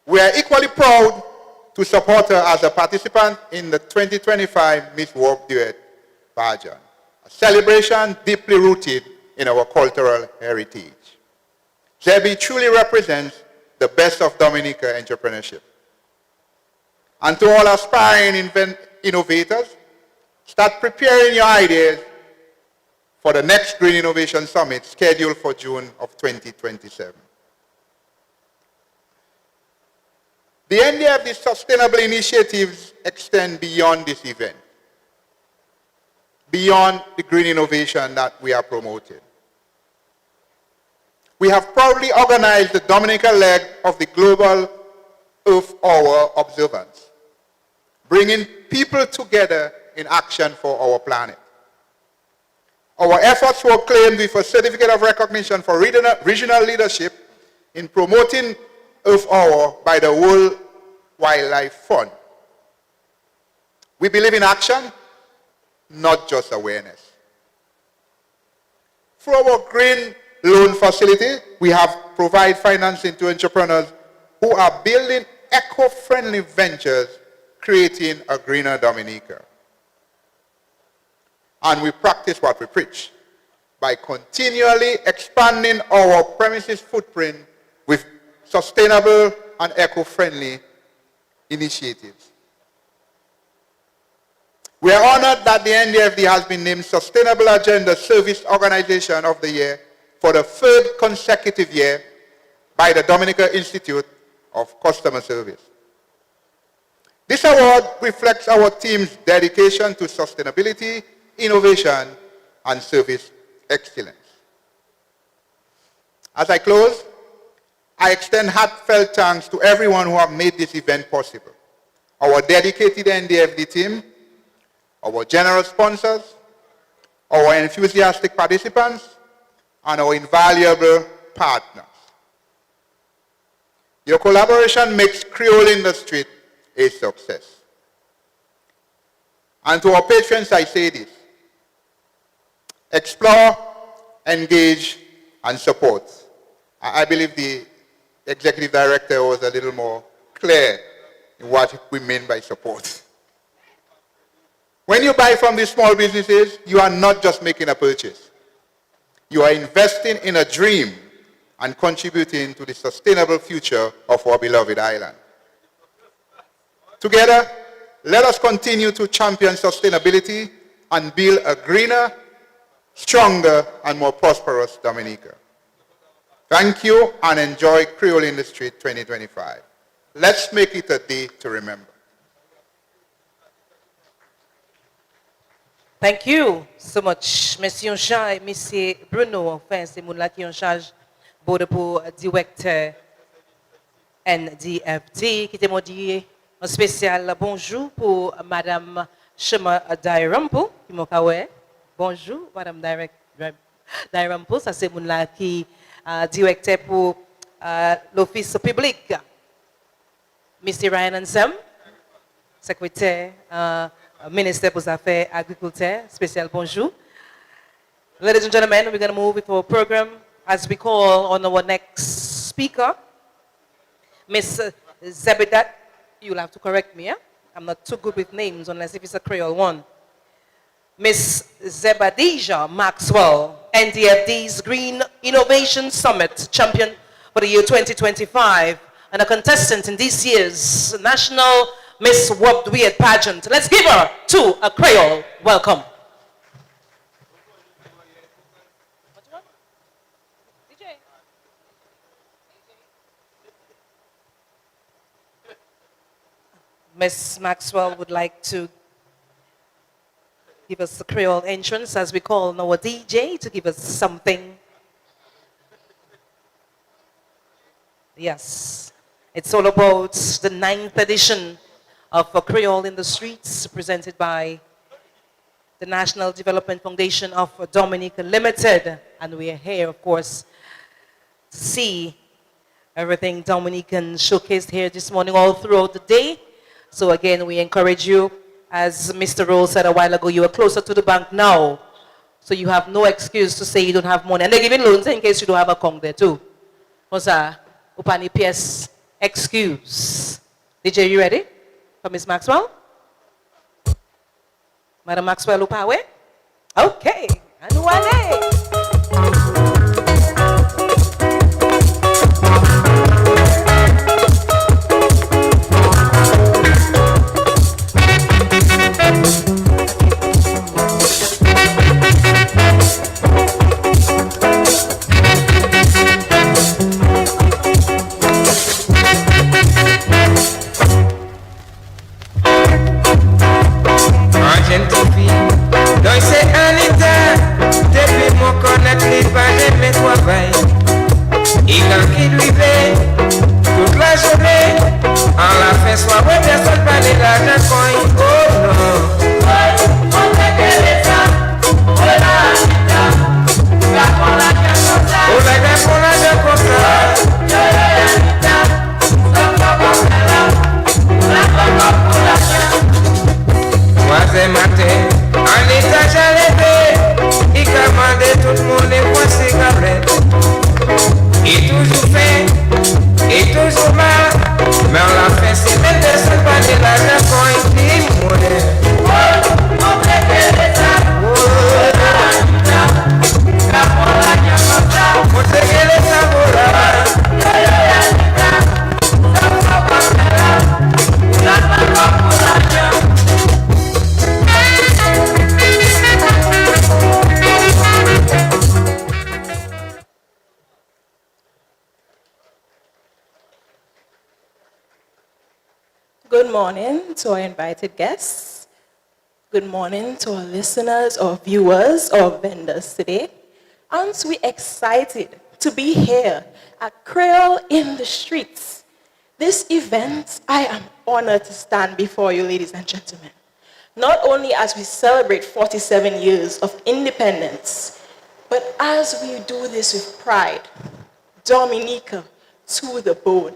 We are equally proud to support her as a participant in the 2025 Miss World Duet pageant, a celebration deeply rooted in our cultural heritage. Zebby truly represents the best of Dominica entrepreneurship. And to all aspiring innovators, start preparing your ideas for the next Green Innovation Summit scheduled for June of 2027. The NDFD sustainable initiatives extend beyond this event, beyond the green innovation that we are promoting. We have proudly organized the Dominican leg of the Global Earth our observance, bringing people together in action for our planet. Our efforts were claimed with a certificate of recognition for regional leadership in promoting Earth Hour by the World Wildlife Fund. We believe in action, not just awareness. Through our green loan facility, we have provided financing to entrepreneurs who are building eco-friendly ventures, creating a greener Dominica. And we practice what we preach by continually expanding our premises footprint with sustainable and eco-friendly initiatives. We are honored that the NDFD has been named Sustainable Agenda Service Organization of the Year for the third consecutive year by the Dominica Institute of Customer Service. This award reflects our team's dedication to sustainability, innovation, and service excellence. As I close, I extend heartfelt thanks to everyone who have made this event possible. Our dedicated NDFD team, our generous sponsors, our enthusiastic participants, and our invaluable partners. Your collaboration makes Creole in the Street a success. And to our patrons, I say this: explore, engage, and support. I believe the executive director was a little more clear in what we mean by support. When you buy from these small businesses, you are not just making a purchase. You are investing in a dream and contributing to the sustainable future of our beloved island. Together, let us continue to champion sustainability and build a greener, stronger, and more prosperous Dominica. Thank you and enjoy Creole in the Street 2025. Let's make it a day to remember. Thank you so much, Monsieur Jean et Monsieur Bruno. Enfin, c'est mon là qui est en charge pour directeur NDFD, qui t'a dit un spécial bonjour pour Madame Shema Dairampo, qui m'a dit bonjour, Madame Dairampo. Ça, c'est mon là qui directeur pour l'office public. Mr. Ryan Ansem, secrétaire. Minister pour Affaires Agriculture, special bonjour. Ladies and gentlemen, we're going to move with our program as we call on our next speaker, Miss Zebedat. You'll have to correct me, I'm not too good with names unless if it's a Creole one. Miss Zebadija Maxwell, NDFD's Green Innovation Summit champion for the year 2025 and a contestant in this year's National Miss World Weird pageant. Let's give her to a Creole welcome. Miss Maxwell would like to give us a Creole entrance, as we call our DJ, to give us something. Yes, it's all about the 9th edition of a Creole in the Streets, presented by the National Development Foundation of Dominica Limited. And we are here, of course, to see everything Dominican showcased here this morning all throughout the day. So again, we encourage you, as Mr. Rose said a while ago, you are closer to the bank now. So you have no excuse to say you don't have money. And they're giving loans in case you don't have a account there too. What's that? Upani PS excuse. DJ, you ready? For Miss Maxwell? Madam Maxwell Upawe? Okay. And wale. Don't say anything, depuis mon connect les pessoa vai ter só pra ligar já põe. Oh não. O leg é por lá de comprar. Quase matei, Anitta já levei. E camandei todo mundo com cigarette. E toujours fait, et toujours mal. Mais on l'a fait, c'est même de ce pas de la jacoin qui mourait. Good morning to our invited guests. Good morning to our listeners or viewers or vendors today. Aren't we excited to be here at Creole in the Streets? This event, I am honored to stand before you, ladies and gentlemen. Not only as we celebrate 47 years of independence, but as we do this with pride, Dominica to the bone.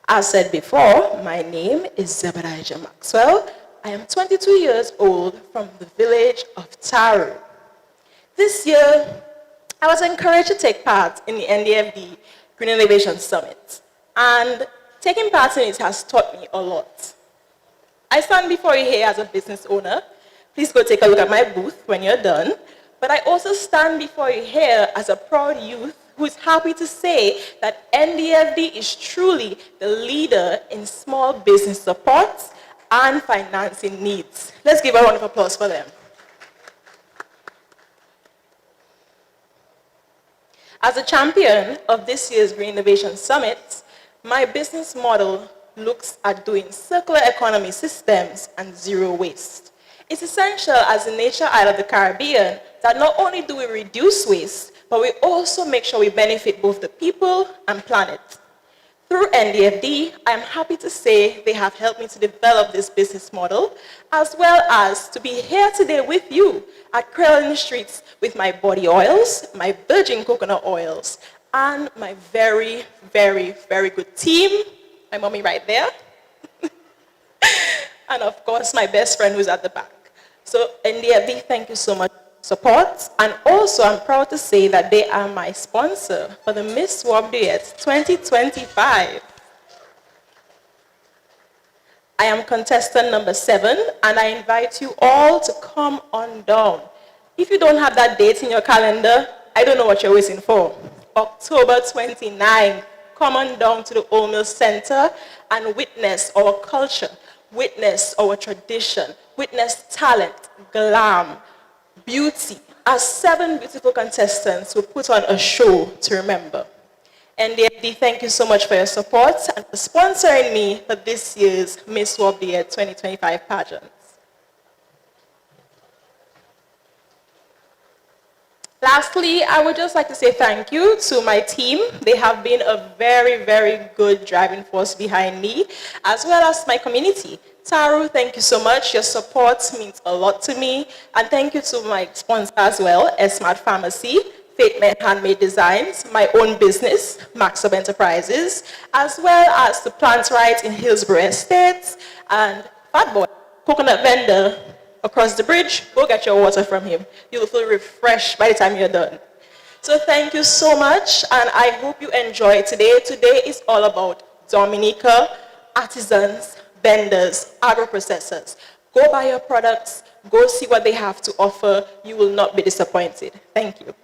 As said before, my name is Zebediah Maxwell. I am 22 years old from the village of Taru. This year, I was encouraged to take part in the NDFD Green Innovation Summit. And taking part in it has taught me a lot. I stand before you here as a business owner. Please go take a look at my booth when you're done. But I also stand before you here as a proud youth who is happy to say that NDFD is truly the leader in small business support and financing needs. Let's give a round of applause for them. As a champion of this year's Green Innovation Summit, my business model looks at doing circular economy systems and zero waste. It's essential as a nature island of the Caribbean that not only do we reduce waste, but we also make sure we benefit both the people and planet. Through NDFD, I am happy to say they have helped me to develop this business model, as well as to be here today with you at Creole in the Streets with my body oils, my virgin coconut oils, and my very, very, very good team. My mommy right there. And of course, my best friend who's at the back. So NDFD, thank you so much for support. And also, I'm proud to say that they are my sponsor for the Miss Swab Duet 2025. I am contestant number 7, and I invite you all to come on down. If you don't have that date in your calendar, I don't know what you're waiting for. October 29, come on down to the Old Mill Center and witness our culture, witness our tradition, witness talent, glam, beauty, as 7 beautiful contestants will put on a show to remember. NDFD, thank you so much for your support and for sponsoring me for this year's Miss World Year 2025 pageant. Lastly, I would just like to say thank you to my team. They have been a very, very good driving force behind me, as well as my community. Taru, thank you so much. Your support means a lot to me. And thank you to my sponsor as well, Smart Pharmacy, Fate Men Handmade Designs, my own business, Max Up Enterprises, as well as the Plant Right in Hillsborough Estates, and Fat Boy, coconut vendor across the bridge. Go get your water from him. You'll feel refreshed by the time you're done. So thank you so much, and I hope you enjoy today. Today is all about Dominica, artisans, vendors, agro-processors. Go buy your products, go see what they have to offer. You will not be disappointed. Thank you.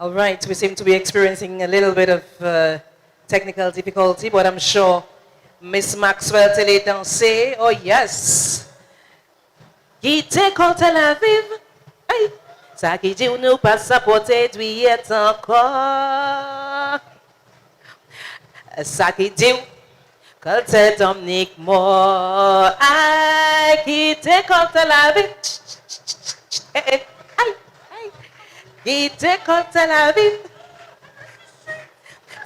All right, we seem to be experiencing a little bit of technical difficulty, but I'm sure Miss Maxwell télé danser. Oh yes. Quitter quand Tel Aviv. Hey. Ça qui dit ou nous pas supporter du est encore. Ça qui dit quand c'est Dominique mort. Ay, quitter quand Tel Aviv. Hey. Quitter quand Tel Aviv.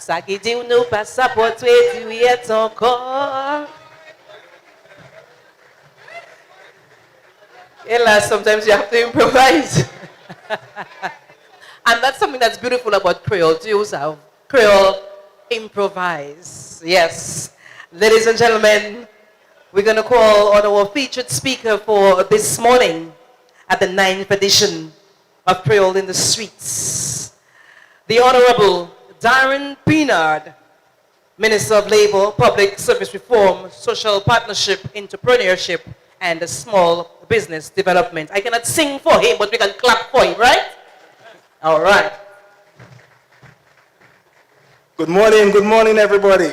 Ça qui dit ou nous passeport tu es encore. Ella, sometimes you have to improvise. And that's something that's beautiful about Creole. Do you also have Creole improvise? Yes. Ladies and gentlemen, we're going to call on our featured speaker for this morning at the 9th edition of Creole in the Streets. The Honorable Darren Peinard, Minister of Labor, Public Service Reform, Social Partnership, Entrepreneurship, and Small Business Development. I cannot sing for him, but we can clap for him, right? All right. Good morning, everybody.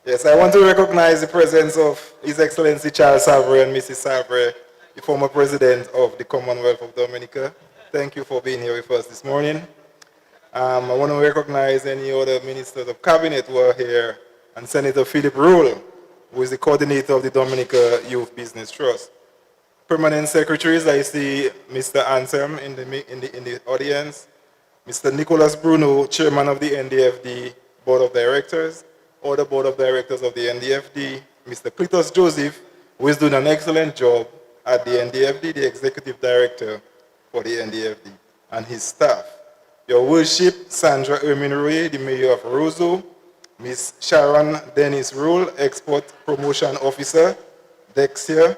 Yes, I want to recognize the presence of His Excellency Charles Savre and Mrs. Savre, the former president of the Commonwealth of Dominica. Thank you for being here with us this morning. I want to recognize any other ministers of cabinet who are here, and Senator Philip Rule, who is the coordinator of the Dominica Youth Business Trust. Permanent secretaries, I see Mr. Anselm in the audience, Mr. Nicholas Bruno, chairman of the NDFD Board of Directors, or the Board of Directors of the NDFD, Mr. Cletus Joseph, who is doing an excellent job at the NDFD, the executive director for the NDFD, and his staff. Your Worship, Sandra Ermin-Ray, the mayor of Roseau, Ms. Sharon Dennis Rule, export promotion officer, Dexia,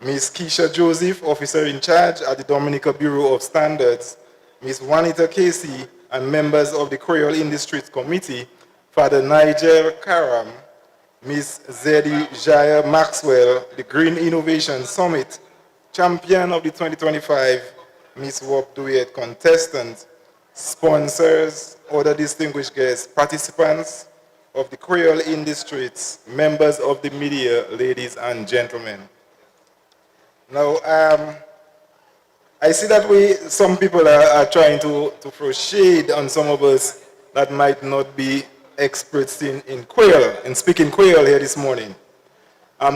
Ms. Keisha Joseph, officer in charge at the Dominica Bureau of Standards, Ms. Juanita Casey, and members of the Creole Industries Committee, Father Nigel Karam, Ms. Zeddy Jaya Maxwell, the Green Innovation Summit, champion of the 2025 Miss Warp Duet contestant, sponsors, other distinguished guests, participants of the Creole Industries, members of the media, ladies and gentlemen. Now, I see that some people are trying to throw shade on some of us that might not be experts in Creole, and speaking Creole here this morning.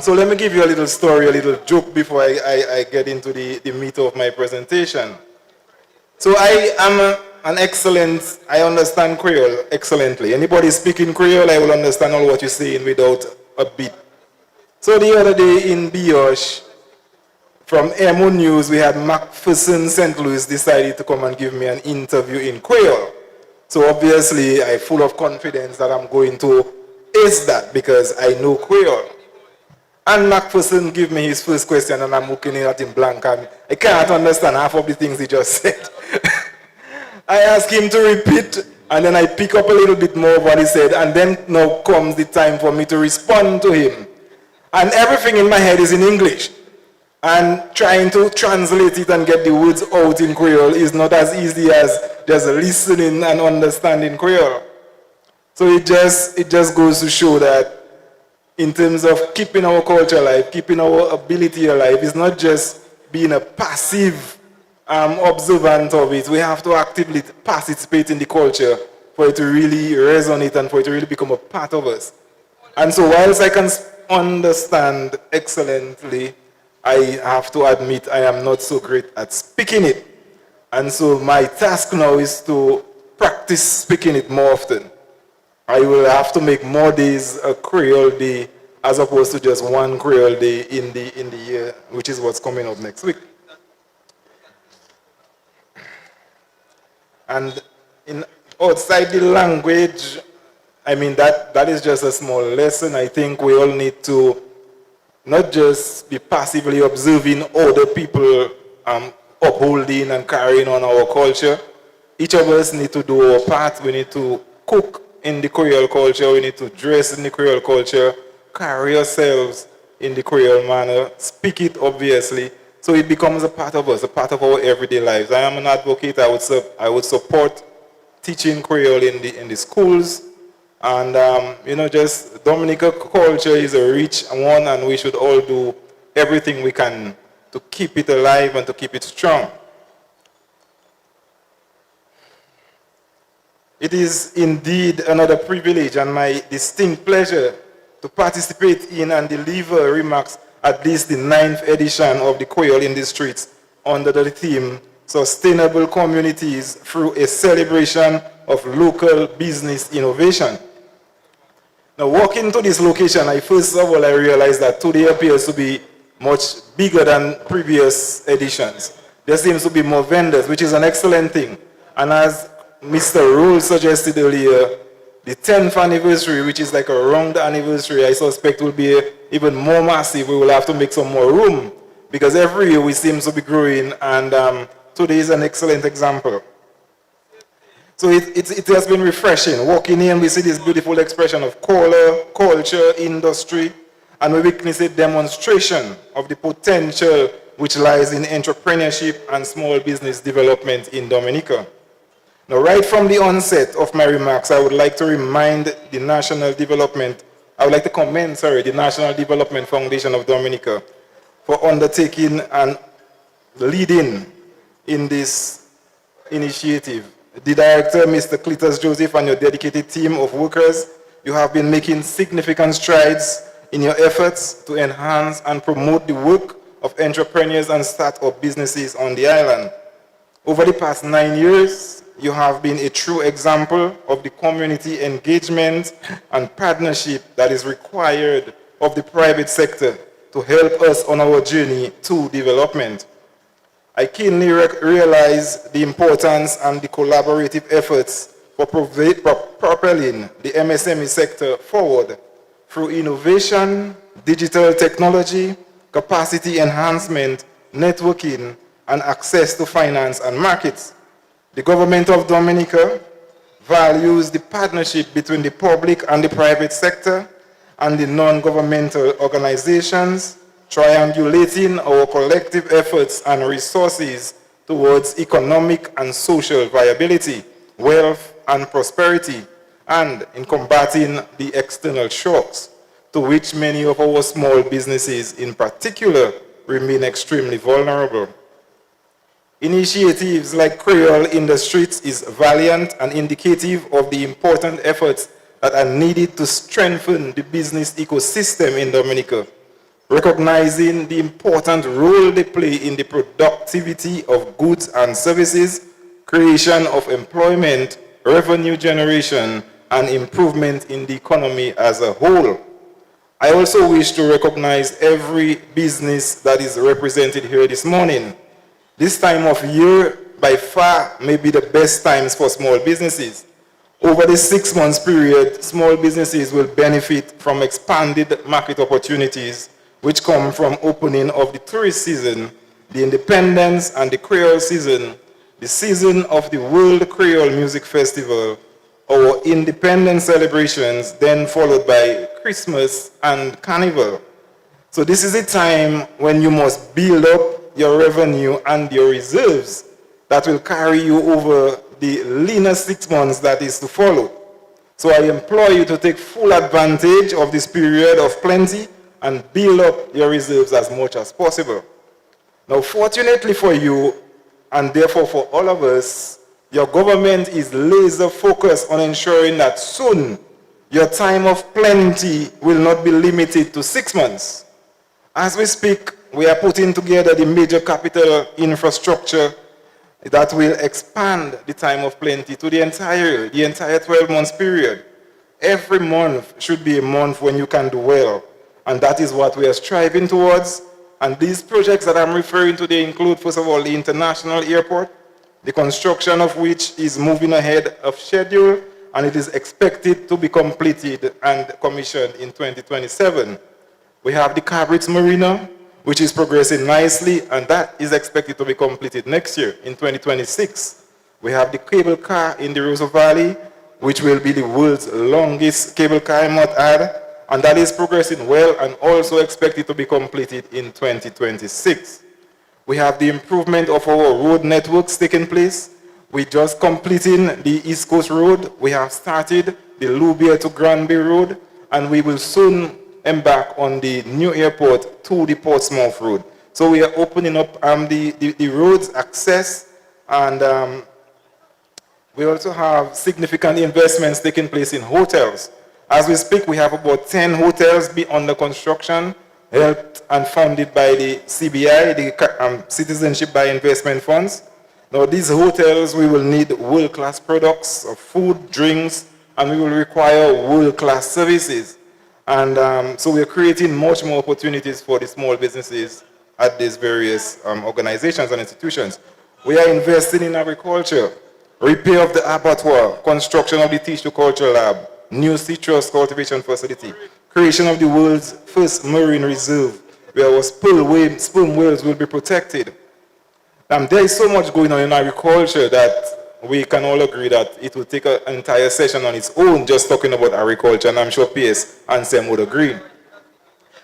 So let me give you a little story, a little joke before I get into the meat of my presentation. So I am I understand Creole excellently. Anybody speaking Creole, I will understand all what you're saying without a beat. So the other day in Bioche, from MO News, we had Macpherson St. Louis decided to come and give me an interview in Creole. So obviously, I'm full of confidence that I'm going to ace that because I know Creole. And Macpherson gave me his first question and I'm looking at him blank and I can't understand half of the things he just said. I asked him to repeat and then I pick up a little bit more of what he said and then now comes the time for me to respond to him. And everything in my head is in English. And trying to translate it and get the words out in Creole is not as easy as just listening and understanding Creole. So it just goes to show that in terms of keeping our culture alive, keeping our ability alive, it's not just being a passive observant of it. We have to actively participate in the culture for it to really resonate and for it to really become a part of us. And so whilst I can understand excellently, I have to admit I am not so great at speaking it. And so my task now is to practice speaking it more often. I will have to make more days a Creole day as opposed to just one Creole day in the year, which is what's coming up next week. And outside the language, I mean, that is just a small lesson. I think we all need to not just be passively observing other people upholding and carrying on our culture. Each of us need to do our part. We need to cook in the Creole culture. We need to dress in the Creole culture, carry ourselves in the Creole manner, speak it obviously, so it becomes a part of us, a part of our everyday lives. I am an advocate. I would support teaching Creole in the schools. And, just Dominica culture is a rich one and we should all do everything we can to keep it alive and to keep it strong. It is indeed another privilege and my distinct pleasure to participate in and deliver remarks at this, the 9th edition of the Creole in the Streets under the theme, sustainable communities through a celebration of local business innovation. Now, walking to this location, first of all, I realized that today appears to be much bigger than previous editions. There seems to be more vendors, which is an excellent thing. And as Mr. Rule suggested earlier, the 10th anniversary, which is like a round anniversary, I suspect will be even more massive. We will have to make some more room because every year we seem to be growing, and today is an excellent example. So it has been refreshing. Walking in, we see this beautiful expression of color, culture, industry, and we witness a demonstration of the potential which lies in entrepreneurship and small business development in Dominica. Now, right from the onset of my remarks, I would like to commend the National Development Foundation of Dominica for undertaking and leading in this initiative. The director, Mr. Cletus Joseph, and your dedicated team of workers, you have been making significant strides in your efforts to enhance and promote the work of entrepreneurs and start-up businesses on the island. Over the past 9 years, you have been a true example of the community engagement and partnership that is required of the private sector to help us on our journey to development. I keenly realize the importance and the collaborative efforts for propelling the MSME sector forward through innovation, digital technology, capacity enhancement, networking, and access to finance and markets. The government of Dominica values the partnership between the public and the private sector and the non-governmental organizations, triangulating our collective efforts and resources towards economic and social viability, wealth and prosperity, and in combating the external shocks to which many of our small businesses in particular remain extremely vulnerable. Initiatives like Creole in the Streets is valiant and indicative of the important efforts that are needed to strengthen the business ecosystem in Dominica, recognizing the important role they play in the productivity of goods and services, creation of employment, revenue generation, and improvement in the economy as a whole. I also wish to recognize every business that is represented here this morning. This time of year, by far, may be the best times for small businesses. Over the 6 months period, small businesses will benefit from expanded market opportunities which come from opening of the tourist season, the Independence and the Creole season, the season of the World Creole Music Festival, our independence celebrations, then followed by Christmas and Carnival. So this is a time when you must build up your revenue and your reserves that will carry you over the leaner 6 months that is to follow. So I implore you to take full advantage of this period of plenty and build up your reserves as much as possible. Now, fortunately for you, and therefore for all of us, your government is laser focused on ensuring that soon your time of plenty will not be limited to 6 months. As we speak, we are putting together the major capital infrastructure that will expand the time of plenty to the entire 12 months period. Every month should be a month when you can do well. And that is what we are striving towards. And these projects that I'm referring to, they include, first of all, the international airport, the construction of which is moving ahead of schedule, and it is expected to be completed and commissioned in 2027. We have the Cabritz Marina, which is progressing nicely, and that is expected to be completed next year in 2026. We have the cable car in the Roseau Valley, which will be the world's longest cable car, I might add, and that is progressing well and also expected to be completed in 2026. We have the improvement of our road networks taking place. We're just completing the East Coast Road. We have started the Lubia to Granby Road, and we will soon embark on the new airport to the Portsmouth Road. So we are opening up the roads access, and we also have significant investments taking place in hotels. As we speak, we have about 10 hotels under construction, helped and funded by the CBI, the Citizenship by Investment Funds. Now, these hotels, we will need world-class products of food, drinks, and we will require world-class services. And so we're creating much more opportunities for the small businesses at these various organizations and institutions. We are investing in agriculture, repair of the abattoir, construction of the tissue culture lab, new citrus cultivation facility, creation of the world's first marine reserve, where our sperm whales will be protected. There is so much going on in agriculture that we can all agree that it will take an entire session on its own just talking about agriculture, and I'm sure PS and Sam would agree.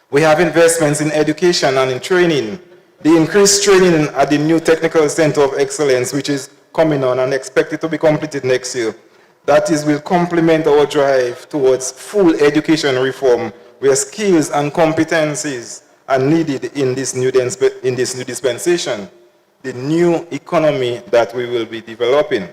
We have investments in education and in training. The increased training at the new Technical Center of Excellence, which is coming on and expected to be completed next year, that is, will complement our drive towards full education reform, where skills and competencies are needed in this new dispensation, the new economy that we will be developing.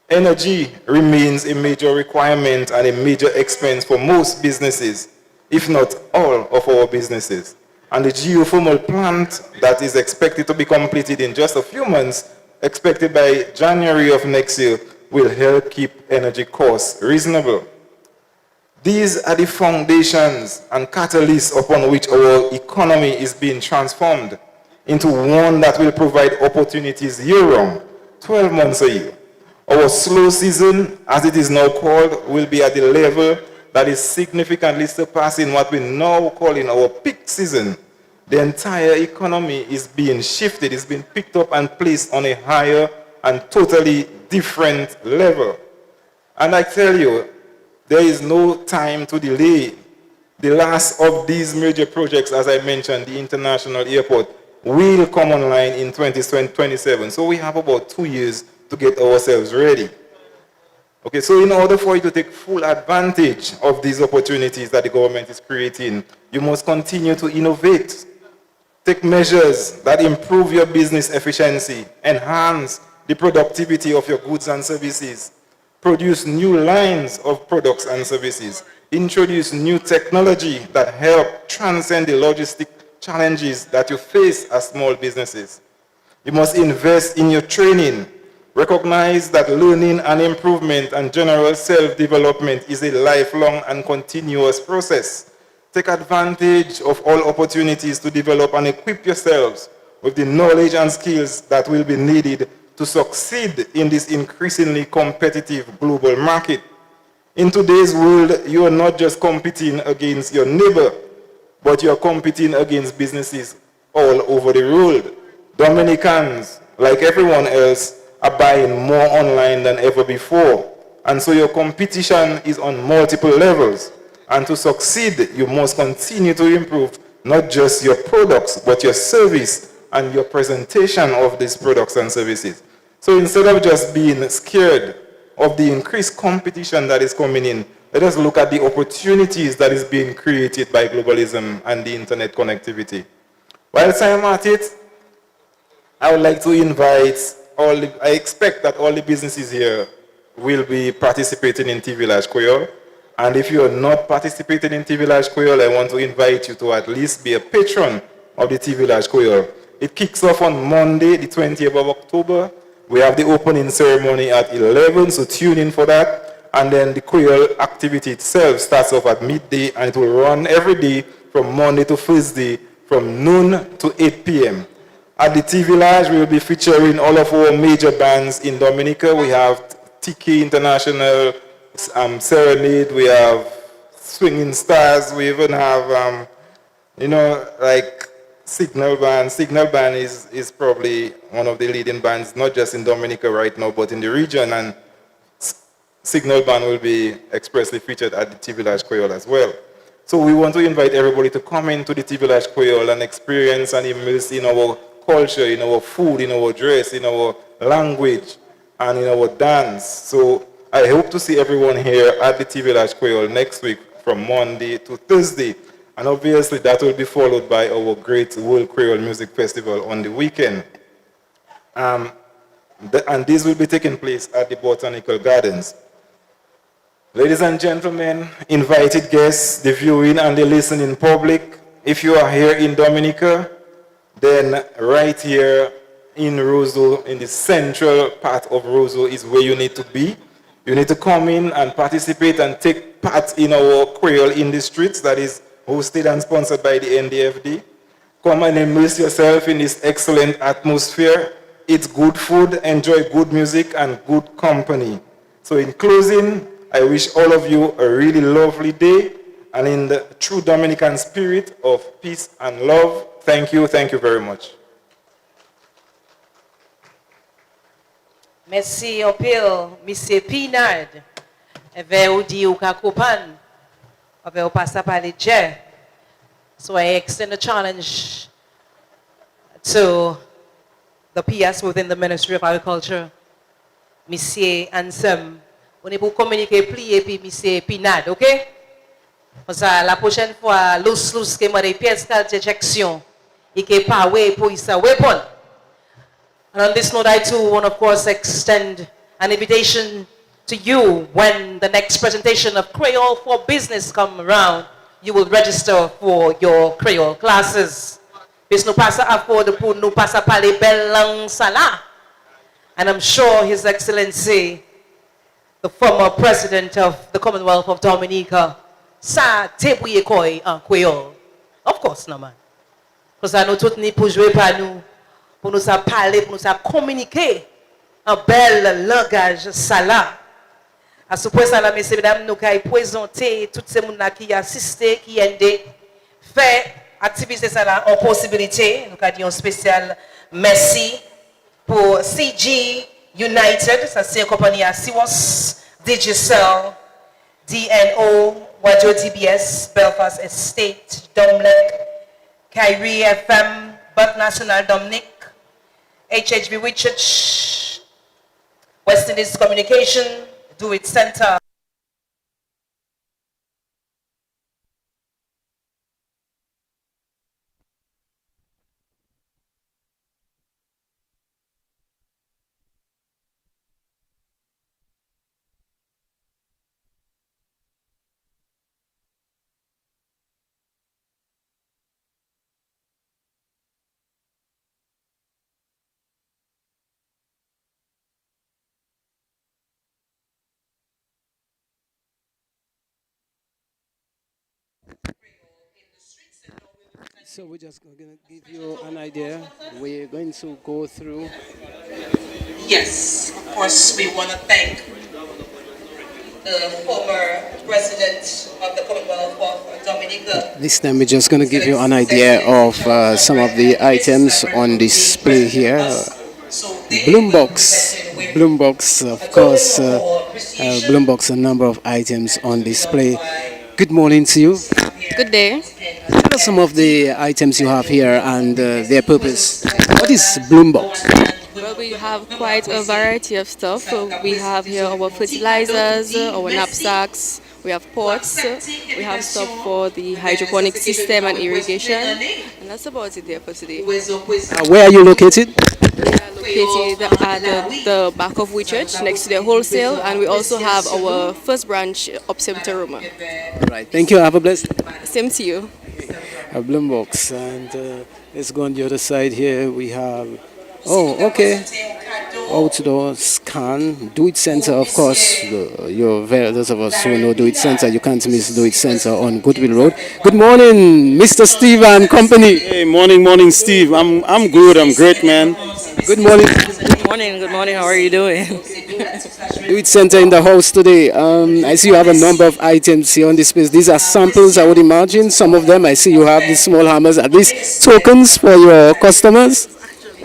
Energy remains a major requirement and a major expense for most businesses, if not all of our businesses. And the geothermal plant that is expected to be completed in just a few months, expected by January of next year, will help keep energy costs reasonable. These are the foundations and catalysts upon which our economy is being transformed into one that will provide opportunities year-round, 12 months a year. Our slow season, as it is now called, will be at the level that is significantly surpassing what we now call in our peak season. The entire economy is being shifted, it's been picked up and placed on a higher and totally different level. And I tell you, there is no time to delay. The last of these major projects, as I mentioned, the international airport, will come online in 2027. So we have about 2 years to get ourselves ready. Okay, so in order for you to take full advantage of these opportunities that the government is creating, you must continue to innovate. Take measures that improve your business efficiency, enhance the productivity of your goods and services, produce new lines of products and services, introduce new technology that help transcend the logistic challenges that you face as small businesses. You must invest in your training. Recognize that learning and improvement and general self-development is a lifelong and continuous process. Take advantage of all opportunities to develop and equip yourselves with the knowledge and skills that will be needed to succeed in this increasingly competitive global market. In today's world, you are not just competing against your neighbor, but you are competing against businesses all over the world. Dominicans, like everyone else, are buying more online than ever before. And so your competition is on multiple levels. And to succeed, you must continue to improve not just your products, but your service and your presentation of these products and services. So instead of just being scared of the increased competition that is coming in, let us look at the opportunities that is being created by globalism and the internet connectivity. Whilst I'm at it, I would like to invite I expect that all the businesses here will be participating in TV Village Creole. And if you are not participating in TV Village Creole, I want to invite you to at least be a patron of the TV Village Creole. It kicks off on Monday, the 20th of October. We have the opening ceremony at 11, so tune in for that. And then the Creole activity itself starts off at midday, and it will run every day from Monday to Thursday from noon to 8 p.m. At the TV Village, we will be featuring all of our major bands in Dominica. We have TK International, Serenade, we have Swinging Stars, we even have, like Signal Band. Signal Band is probably one of the leading bands, not just in Dominica right now, but in the region. And Signal Band will be expressly featured at the TV Village Creole as well. So we want to invite everybody to come into the TV Village Creole and experience and immerse in our culture, in our food, in our dress, in our language, and in our dance. So I hope to see everyone here at the TV Village Creole next week from Monday to Thursday. And obviously that will be followed by our great World Creole Music Festival on the weekend. And this will be taking place at the Botanical Gardens. Ladies and gentlemen, invited guests, the viewing and the listening public, if you are here in Dominica, then right here in Roseau, in the central part of Roseau, is where you need to be. You need to come in and participate and take part in our Creole in the streets that is hosted and sponsored by the NDFD. Come and immerse yourself in this excellent atmosphere. Eat good food, enjoy good music and good company. So in closing, I wish all of you a really lovely day, and in the true Dominican spirit of peace and love, thank you very much. Merci en pile, Monsieur Pinard. Ve ou di ou ka koupan, ve ou pasa pale dje. So I extend a challenge to the PS within the Ministry of Agriculture, Monsieur Ansem. On est pour communiquer plier puis Monsieur Pinard, ok? Parce que la prochaine fois, lous que moi des pièces d'injection et que pas ouais pour ça weapon. And on this note, I too want, of course, extend an invitation to you when the next presentation of Creole for Business come around. You will register for your Creole classes. Bis nou pasa afford pour nou pasa parler belle langue sala. And I'm sure His Excellency, the former President of the Commonwealth of Dominica, sa débrouiller koy en Creole. Of course, no man. Parce que nous tous ni pour jouer par nous. Pour nous parler, pour nous communiquer un bel langage sala. À ce point, ça, messieurs, mesdames, nous avons présenté tous ces gens qui assistent, qui aident, fait activité ça en possibilité. Nous avons dit un spécial merci pour CG United, ça c'est une compagnie à Siwas, Digicel, DNO, Radio DBS, Belfast Estate, Dominic, Kyrie FM, But National Dominic, HHB Whitchurch, West Indies Communication, Do It Center. So we're just going to give you an idea. We're going to go through. Yes, of course, we want to thank the former president of the Commonwealth of Dominica. This time we're just going to give you an idea of some of the items on display here. Bloombox, of course, Bloombox, a number of items on display. Good morning to you. Good day. What are some of the items you have here and their purpose? What is Bloombox? Well, we have quite a variety of stuff. We have here our fertilizers, our knapsacks, we have pots, we have stuff for the hydroponic system and irrigation. And that's about it there for today. Where are you located? We are located at the back of Whitchurch, next to the wholesale, and we also have our first branch up Roma. Right, thank you. Have a blessed day. Same to you. A Bloombox, and let's go on the other side here. We have, oh, okay, outdoor scan, Do It Center, of course. Those of us who know Do It Center, you can't miss Do It Center on Goodwill Road. Good morning, Mr. Steve and company. Hey, morning, Steve. I'm good. I'm great, man. Good morning. Good morning. How are you doing? Do It Center in the house today. I see you have a number of items here on this space. These are samples, I would imagine. Some of them, I see you have the small hammers. Are these tokens for your customers?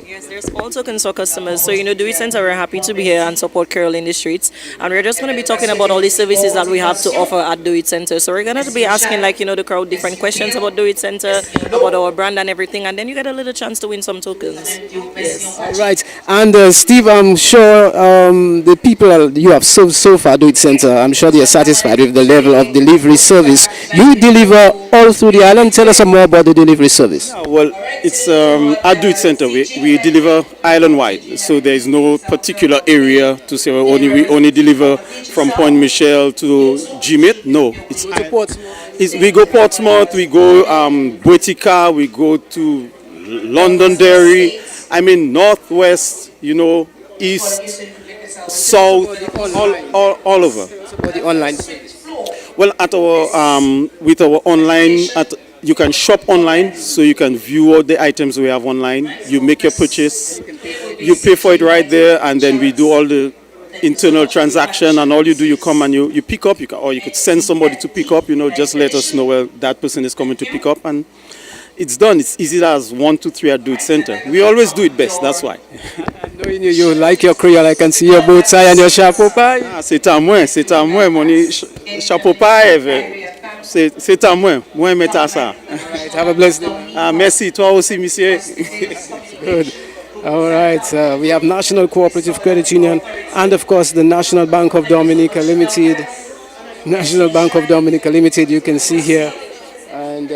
Yes, there's all tokens for customers. So, Do It Center, we're happy to be here and support Creole in the streets. And we're just going to be talking about all the services that we have to offer at Do It Center. So, we're going to be asking, the crowd different questions about Do It Center, about our brand and everything. And then you get a little chance to win some tokens. Yes. All right. And Steve, I'm sure the people you have served so far, Do It Center, I'm sure they are satisfied with the level of delivery service. You deliver all through the island. Tell us some more about the delivery service. Yeah, well, it's at Do It Center. We deliver island-wide, so there is no particular area to say we only deliver from Point Michel to Gmit. No, we go Portsmouth, we go Boetica, we go to Londonderry, I mean, northwest, east, south, all over. For the online. Well, at our with our online, you can shop online, so you can view all the items we have online. You make your purchase, you pay for it right there, and then we do all the internal transaction. And all you do, you come and you pick up. Or you could send somebody to pick up. Just let us know where that person is coming to pick up, and it's done. It's easy as 1, 2, 3 at Do It Center. We always do it best. That's why. Knowing you like your Creole, I can see your bow tie and your chapeau pie. C'est à moi, mon chapeau pie. C'est à moi. Moi, mets ça. Right, have a blessed day. Merci, toi aussi, monsieur. Good. All right, we have National Cooperative Credit Union and, of course, the National Bank of Dominica Limited. National Bank of Dominica Limited, you can see here. And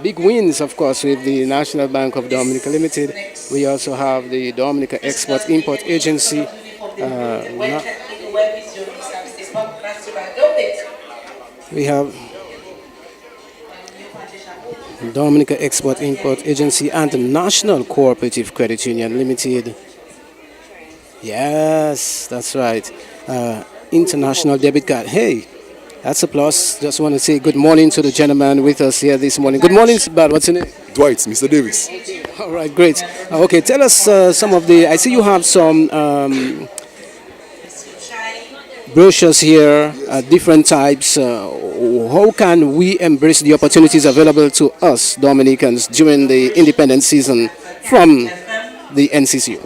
big wins, of course, with the National Bank of Dominica Limited. We also have the Dominica Export-Import Agency. We have Dominica Export-Import Agency and the National Cooperative Credit Union Limited. Yes, that's right. International debit card. Hey, that's a plus. Just want to say good morning to the gentleman with us here this morning. Good morning, Bad. What's your name? Dwight, Mr. Davis. All right, great. Okay, tell us some of the. I see you have some brochures here, different types. How can we embrace the opportunities available to us Dominicans during the independence season from the NCCU?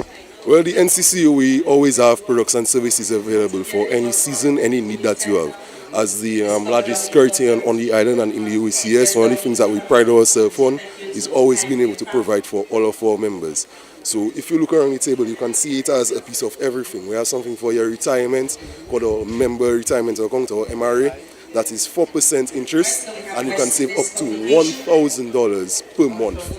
Well, the NCCU, we always have products and services available for any season, any need that you have. As the largest charity on the island and in the OECS, one of the things that we pride ourselves on is always being able to provide for all of our members. So if you look around the table, you can see it as a piece of everything. We have something for your retirement, called our member retirement account, or MRA. That is 4% interest, and you can save up to $1,000 per month.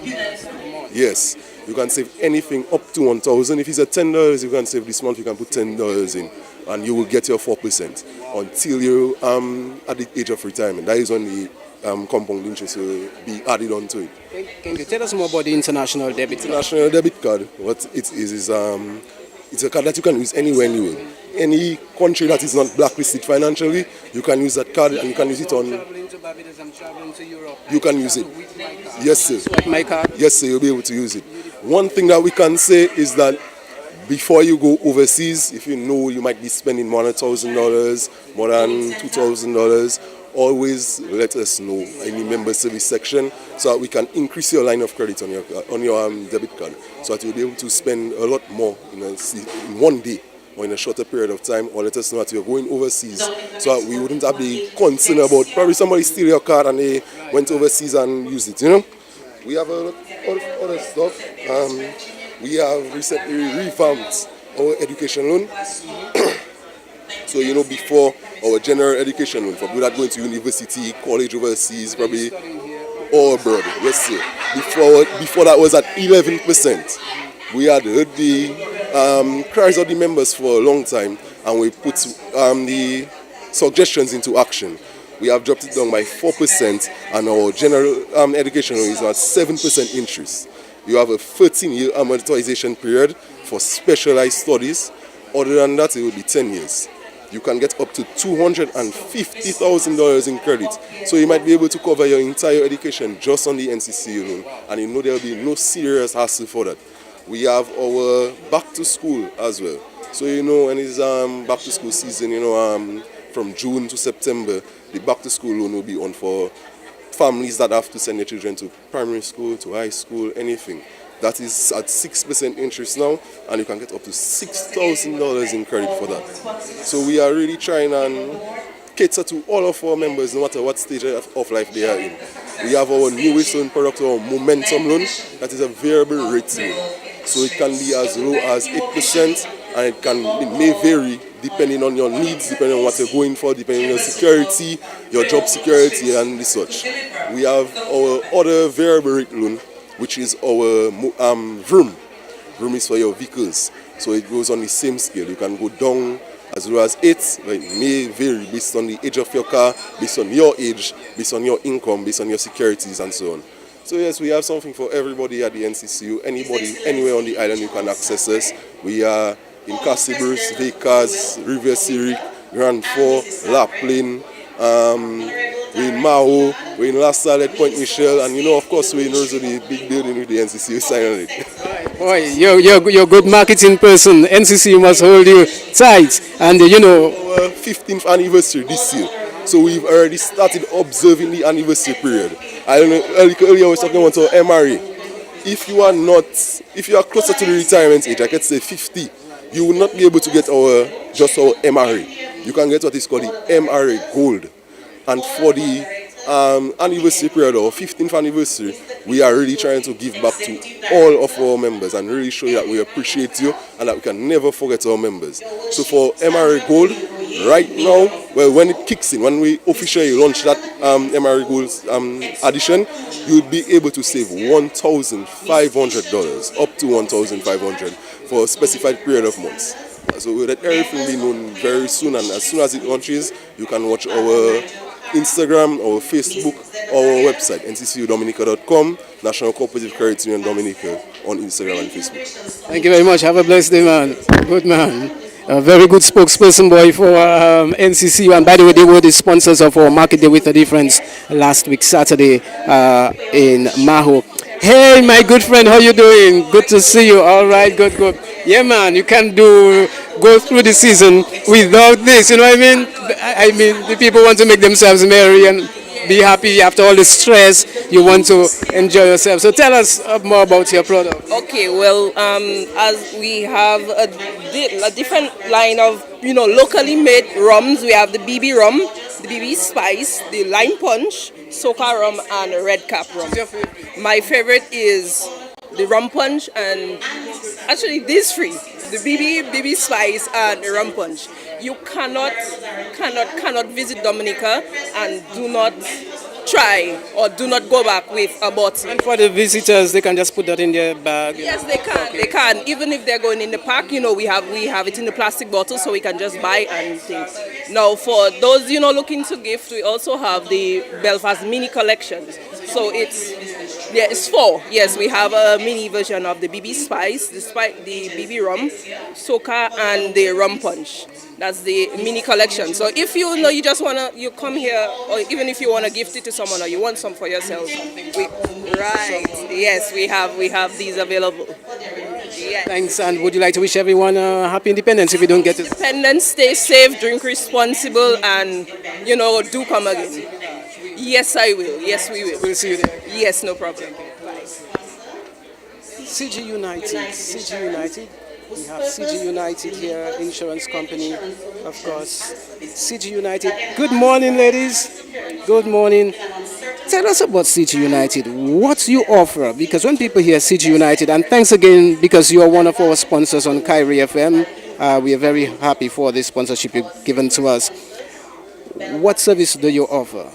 Yes, you can save anything up to $1,000. If it's at $10, you can save this month, you can put $10 in, and you will get your 4% until you're at the age of retirement. That is when the compound interest will be added onto it. Can you tell us more about the international debit card? International debit card, what it is it's a card that you can use anywhere in the world. Any country that is not blacklisted financially, you can use that card, and you can use it on. You can use it. Yes, sir. My card. Yes, sir. You'll be able to use it. One thing that we can say is that before you go overseas, if you know you might be spending more than $1,000, more than $2,000, always let us know in the member service section so that we can increase your line of credit on your debit card, so that you'll be able to spend a lot more in one day or in a shorter period of time, or let us know that you're going overseas, so that we wouldn't have the concern about probably somebody steal your card and they went overseas and used it. We have a lot of other stuff. We have recently revamped our education loan. So, before our general education loan, for people that going to university, college overseas, probably, or abroad, yes sir. Before that was at 11%. We had heard the cries of the members for a long time, and we put the suggestions into action. We have dropped it down by 4%, and our general education loan is now at 7% interest. You have a 13-year amortization period for specialized studies. Other than that, it will be 10 years. You can get up to $250,000 in credit. So you might be able to cover your entire education just on the NCCU loan, and there will be no serious hassle for that. We have our back to school as well. So when it's back to school season, from June to September, the back to school loan will be on for families that have to send their children to primary school, to high school, anything. That is at 6% interest now, and you can get up to $6,000 in credit for that. So we are really trying and cater to all of our members, no matter what stage of life they are in. We have our newest loan product, our Momentum loan, that is a variable rate loan. So it can be as low as 8%, and it may vary depending on your needs, depending on what you're going for, depending on your security, your job security, and such. We have our other variable rate loan, which is our vroom. Vroom is for your vehicles. So it goes on the same scale. You can go down as low as 8, but it may vary based on the age of your car, based on your age, based on your income, based on your securities, and so on. So yes, we have something for everybody at the NCCU. Anybody, anywhere on the island, you can access us. We are in Cassibris, Vekas, Rivière Syrique, Grand Fort, Laplin, we're in Maho, we're in La Salette, Point Michel, and of course, we're in also the big building with the NCCU sign on it. Boy, you're good marketing person. NCC must hold you tight. And Our 15th anniversary this year. So we've already started observing the anniversary period. I don't know, earlier I was talking about our MRA. If you are closer to the retirement age, I could say 50, you will not be able to get just our MRA. You can get what is called the MRA Gold. And for the anniversary period, or 15th anniversary, we are really trying to give back to all of our members and really show you that we appreciate you and that we can never forget our members. So for MRA Gold, right now, well, when it kicks in, when we officially launch that MRA Gold addition, you'll be able to save $1,500, up to $1,500 for a specified period of months. So we'll let everything be known very soon, and as soon as it launches, you can watch our Instagram, our Facebook, our website, nccudominica.com, National Cooperative Credit Union Dominica on Instagram and Facebook. Thank you very much. Have a blessed day, man. Good man. A very good spokesperson, boy, for NCCU. And by the way, they were the sponsors of our Market Day with a Difference last week, Saturday, in Maho. Hey, my good friend, how you doing? Good to see you. All right, good. Yeah, man, you can't go through the season without this. You know what I mean? I mean, the people want to make themselves merry and be happy after all the stress. You want to enjoy yourself. So tell us more about your product. Okay, well, as we have a different line of locally made rums. We have the BB rum, the BB spice, the lime punch, soca rum, and red cap rum. What's your favorite? My favorite is the rum punch, and actually these three, the BB spice, and the rum punch. You cannot visit Dominica and do not try or do not go back with a bottle. And for the visitors, they can just put that in their bag. Yes, they can. Okay. They can. Even if they're going in the park, we have it in the plastic bottle, so we can just buy and things. Now, for those looking to gift, we also have the Belfast mini collections. So it's four. Yes, we have a mini version of the BB spice, the BB rum, soca, and the rum punch. That's the mini collection. So if you just you come here, or even if you wanna gift it to someone or you want some for yourself, yes, we have these available. Yes. Thanks, and would you like to wish everyone a happy Independence if you don't get it? Independence, stay safe, drink responsible, and do come again. Yes, I will. Yes, we will. We'll see you there. Yes, no problem. Bye. CG United. We have CG United here, insurance company, of course. CG United. Good morning, ladies. Good morning. Tell us about CG United. What you offer? Because when people hear CG United, and thanks again because you are one of our sponsors on Kyrie FM, we are very happy for this sponsorship you've given to us. What service do you offer?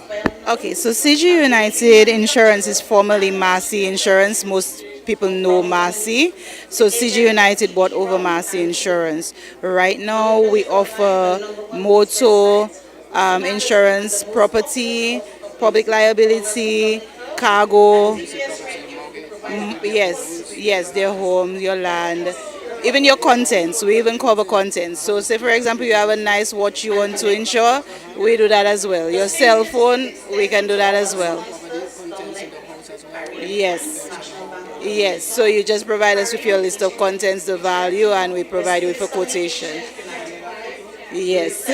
Okay, so CG United Insurance is formerly Massey Insurance. Most people know Massey. So CG United bought over Massey Insurance. Right now we offer motor insurance, property, public liability, cargo. Yes, their home, your land. Even your contents, we even cover contents. So say for example you have a nice watch you want to insure, we do that as well. Your cell phone, we can do that as well. Yes, so you just provide us with your list of contents, the value, and we provide you with a quotation. Yes.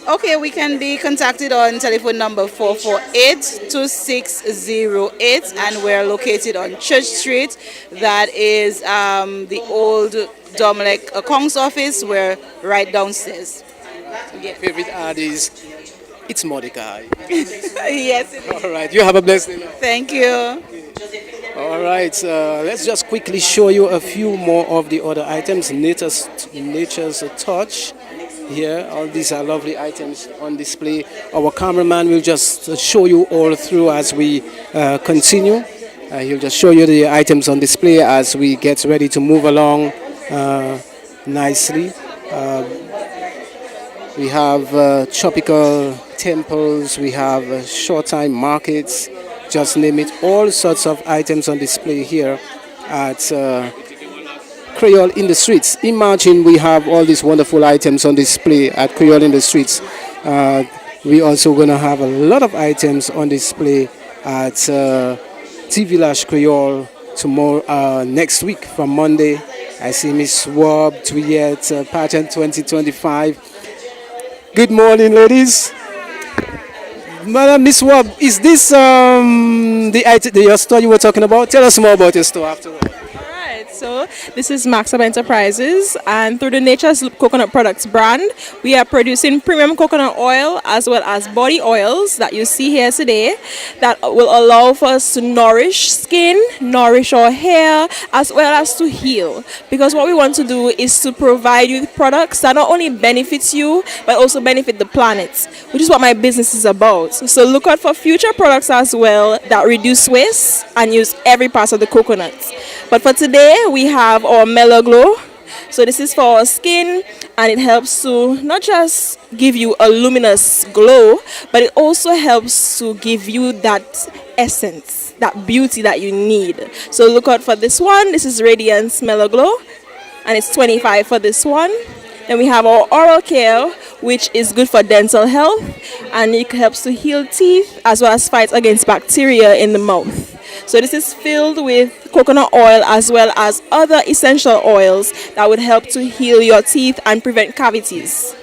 Okay, we can be contacted on telephone number 448-2608, and we're located on Church Street. That is the old Domlec Accounts office. We're right downstairs. Yes. Favorite artist, it's Mordecai. Yes. All right, you have a blessed day. Thank you. All right, let's just quickly show you a few more of the other items. Nature's Touch. Here, all these are lovely items on display. Our cameraman will just show you all through as we continue. He'll just show you the items on display as we get ready to move along nicely. We have tropical temples, we have short time markets, just name it. All sorts of items on display here at Creole in the Streets. Imagine we have all these wonderful items on display at Creole in the Streets. We also going to have a lot of items on display at T Village Creole tomorrow, next week from Monday. I see Miss Swab, Tuyet, Pageant 2025. Good morning, ladies. Madam Miss Swab, is this your store you were talking about? Tell us more about your store afterwards. So this is Max Up Enterprises, and through the Nature's Loop Coconut Products brand, we are producing premium coconut oil as well as body oils that you see here today that will allow for us to nourish skin, nourish our hair, as well as to heal. Because what we want to do is to provide you with products that not only benefits you, but also benefit the planet, which is what my business is about. So look out for future products as well that reduce waste and use every part of the coconut. But for today, we have our Mellow Glow. So this is for our skin, and it helps to not just give you a luminous glow, but it also helps to give you that essence, that beauty that you need. So look out for this one. This is Radiance Mellow Glow, and it's $25 for this one. Then we have our oral care, which is good for dental health, and it helps to heal teeth as well as fight against bacteria in the mouth. So this is filled with coconut oil as well as other essential oils that would help to heal your teeth and prevent cavities.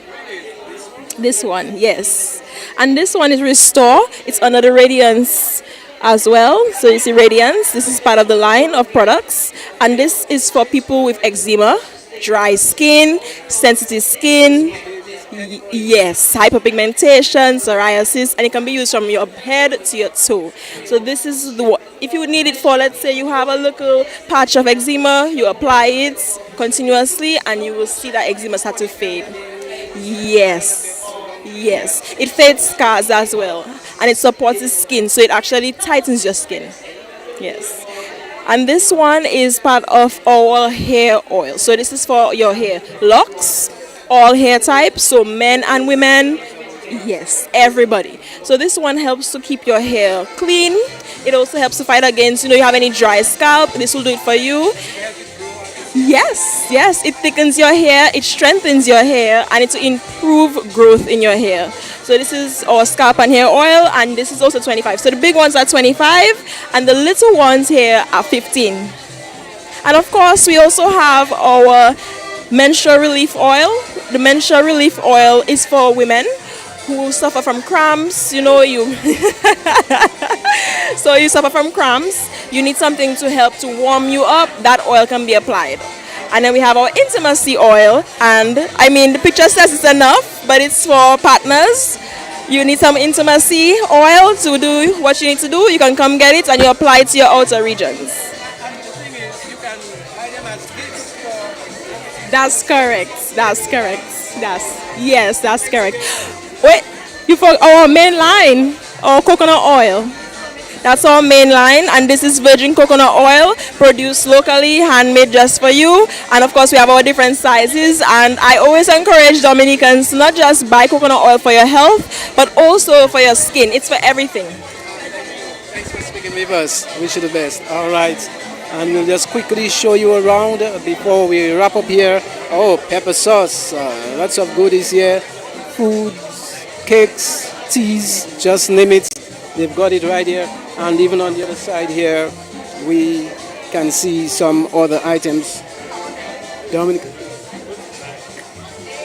This one, yes. And this one is Restore. It's under the Radiance as well. So you see Radiance. This is part of the line of products. And this is for people with eczema, dry skin, sensitive skin, yes, hyperpigmentation, psoriasis, and it can be used from your head to your toe. So this is if you would need it for, let's say you have a little patch of eczema, you apply it continuously and you will see that eczema start to fade. Yes, yes, it fades scars as well, and it supports the skin, so it actually tightens your skin. Yes. And this one is part of our hair oil. So this is for your hair locks, all hair types, so men and women, yes, everybody. So this one helps to keep your hair clean. It also helps to fight against, you have any dry scalp, this will do it for you. Yes, yes, it thickens your hair, it strengthens your hair, and it will improve growth in your hair. So this is our scalp and hair oil, and this is also $25. So the big ones are $25, and the little ones here are $15. And of course, we also have our menstrual relief oil. The menstrual relief oil is for women who suffer from cramps. So you suffer from cramps, you need something to help to warm you up, that oil can be applied. And then we have our intimacy oil, and I mean the picture says it's enough, but it's for partners. You need some intimacy oil to do what you need to do, you can come get it and you apply it to your outer regions. That's correct. That's correct. That's correct. Wait, you forgot our main line, our coconut oil. That's our main line, and this is virgin coconut oil produced locally, handmade just for you. And of course, we have our different sizes. And I always encourage Dominicans to not just buy coconut oil for your health, but also for your skin. It's for everything. Thanks for speaking with us. Wish you the best. All right. And we'll just quickly show you around before we wrap up here. Oh, pepper sauce, lots of goodies here. Food, cakes, teas, just name it. They've got it right here. And even on the other side here, we can see some other items. Dominic,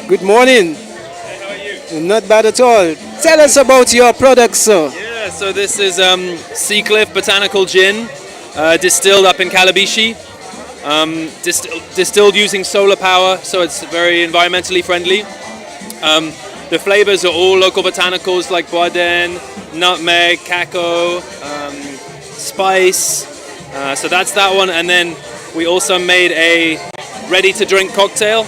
good morning. Hey, how are you? Not bad at all. Tell us about your products, sir. Yeah, so this is Seacliff Botanical Gin. Distilled up in Calabishi, distilled using solar power, so it's very environmentally friendly. The flavors are all local botanicals like boaden, nutmeg, kako, spice. So that's that one, and then we also made a ready-to-drink cocktail.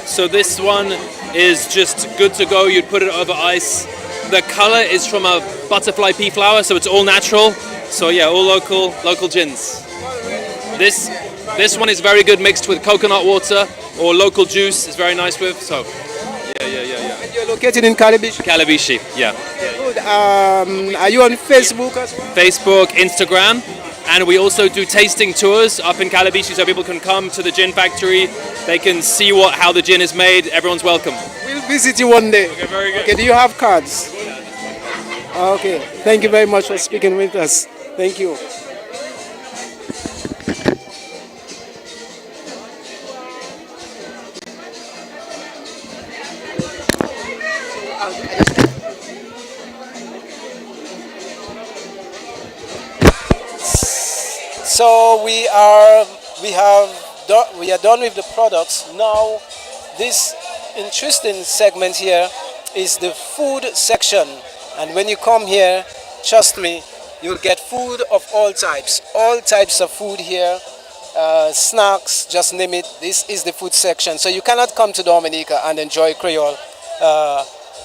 So this one is just good to go. You'd put it over ice. The color is from a butterfly pea flower, so it's all natural. So yeah, all local gins. This one is very good mixed with coconut water or local juice. It's very nice with. So yeah. You're located in Calabishi? Calabishi, yeah. Good. Are you on Facebook as well? Facebook, Instagram, and we also do tasting tours up in Calabishi so people can come to the gin factory. They can see how the gin is made. Everyone's welcome. We'll visit you one day. Okay, very good. Okay, do you have cards? Okay, thank you very much for speaking with us. Thank you. So we are done with the products. Now this interesting segment here is the food section, and when you come here, trust me, you'll get food of all types of food here, snacks, just name it. This is the food section, so you cannot come to Dominica and enjoy Creole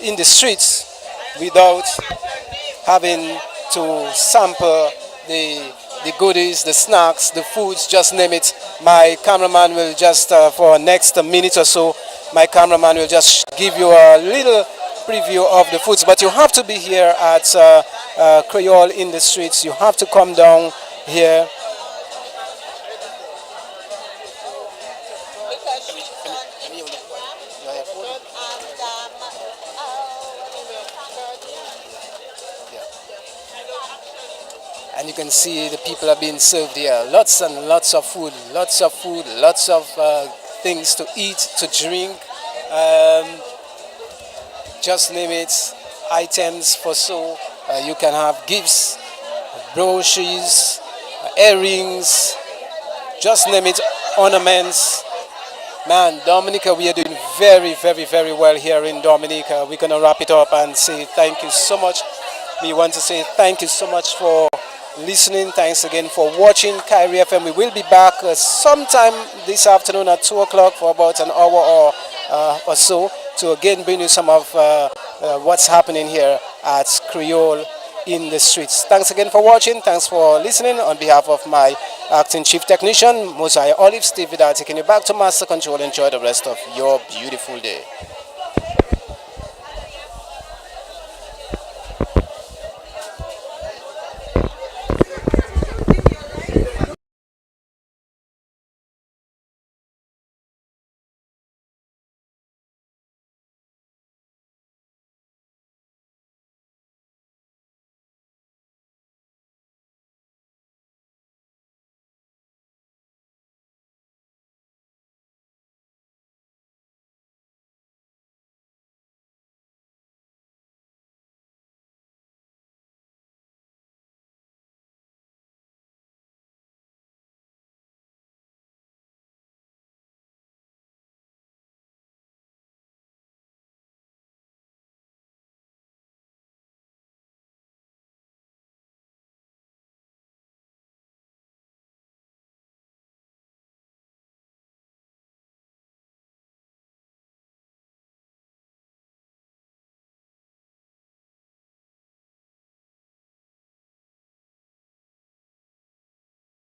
in the streets without having to sample the goodies, the snacks, the foods, just name it. My cameraman will just, for next minute or so, my cameraman will just give you a little preview of the foods. But you have to be here at Creole in the streets. You have to come down here. And you can see the people are being served here. Lots and lots of food, lots of things to eat, to drink. Just name it, items for so. You can have gifts, broches, earrings, just name it, ornaments. Man, Dominica, we are doing very, very, very well here in Dominica. We're going to wrap it up and say thank you so much. We want to say thank you so much for listening. Thanks again for watching Kyrie FM. We will be back sometime this afternoon at 2 o'clock for about an hour or so to again bring you some of what's happening here at Creole in the streets. Thanks again for watching. Thanks for listening. On behalf of my acting chief technician, Mosiah Olive, Steve Vidal, taking you back to Master Control. Enjoy the rest of your beautiful day.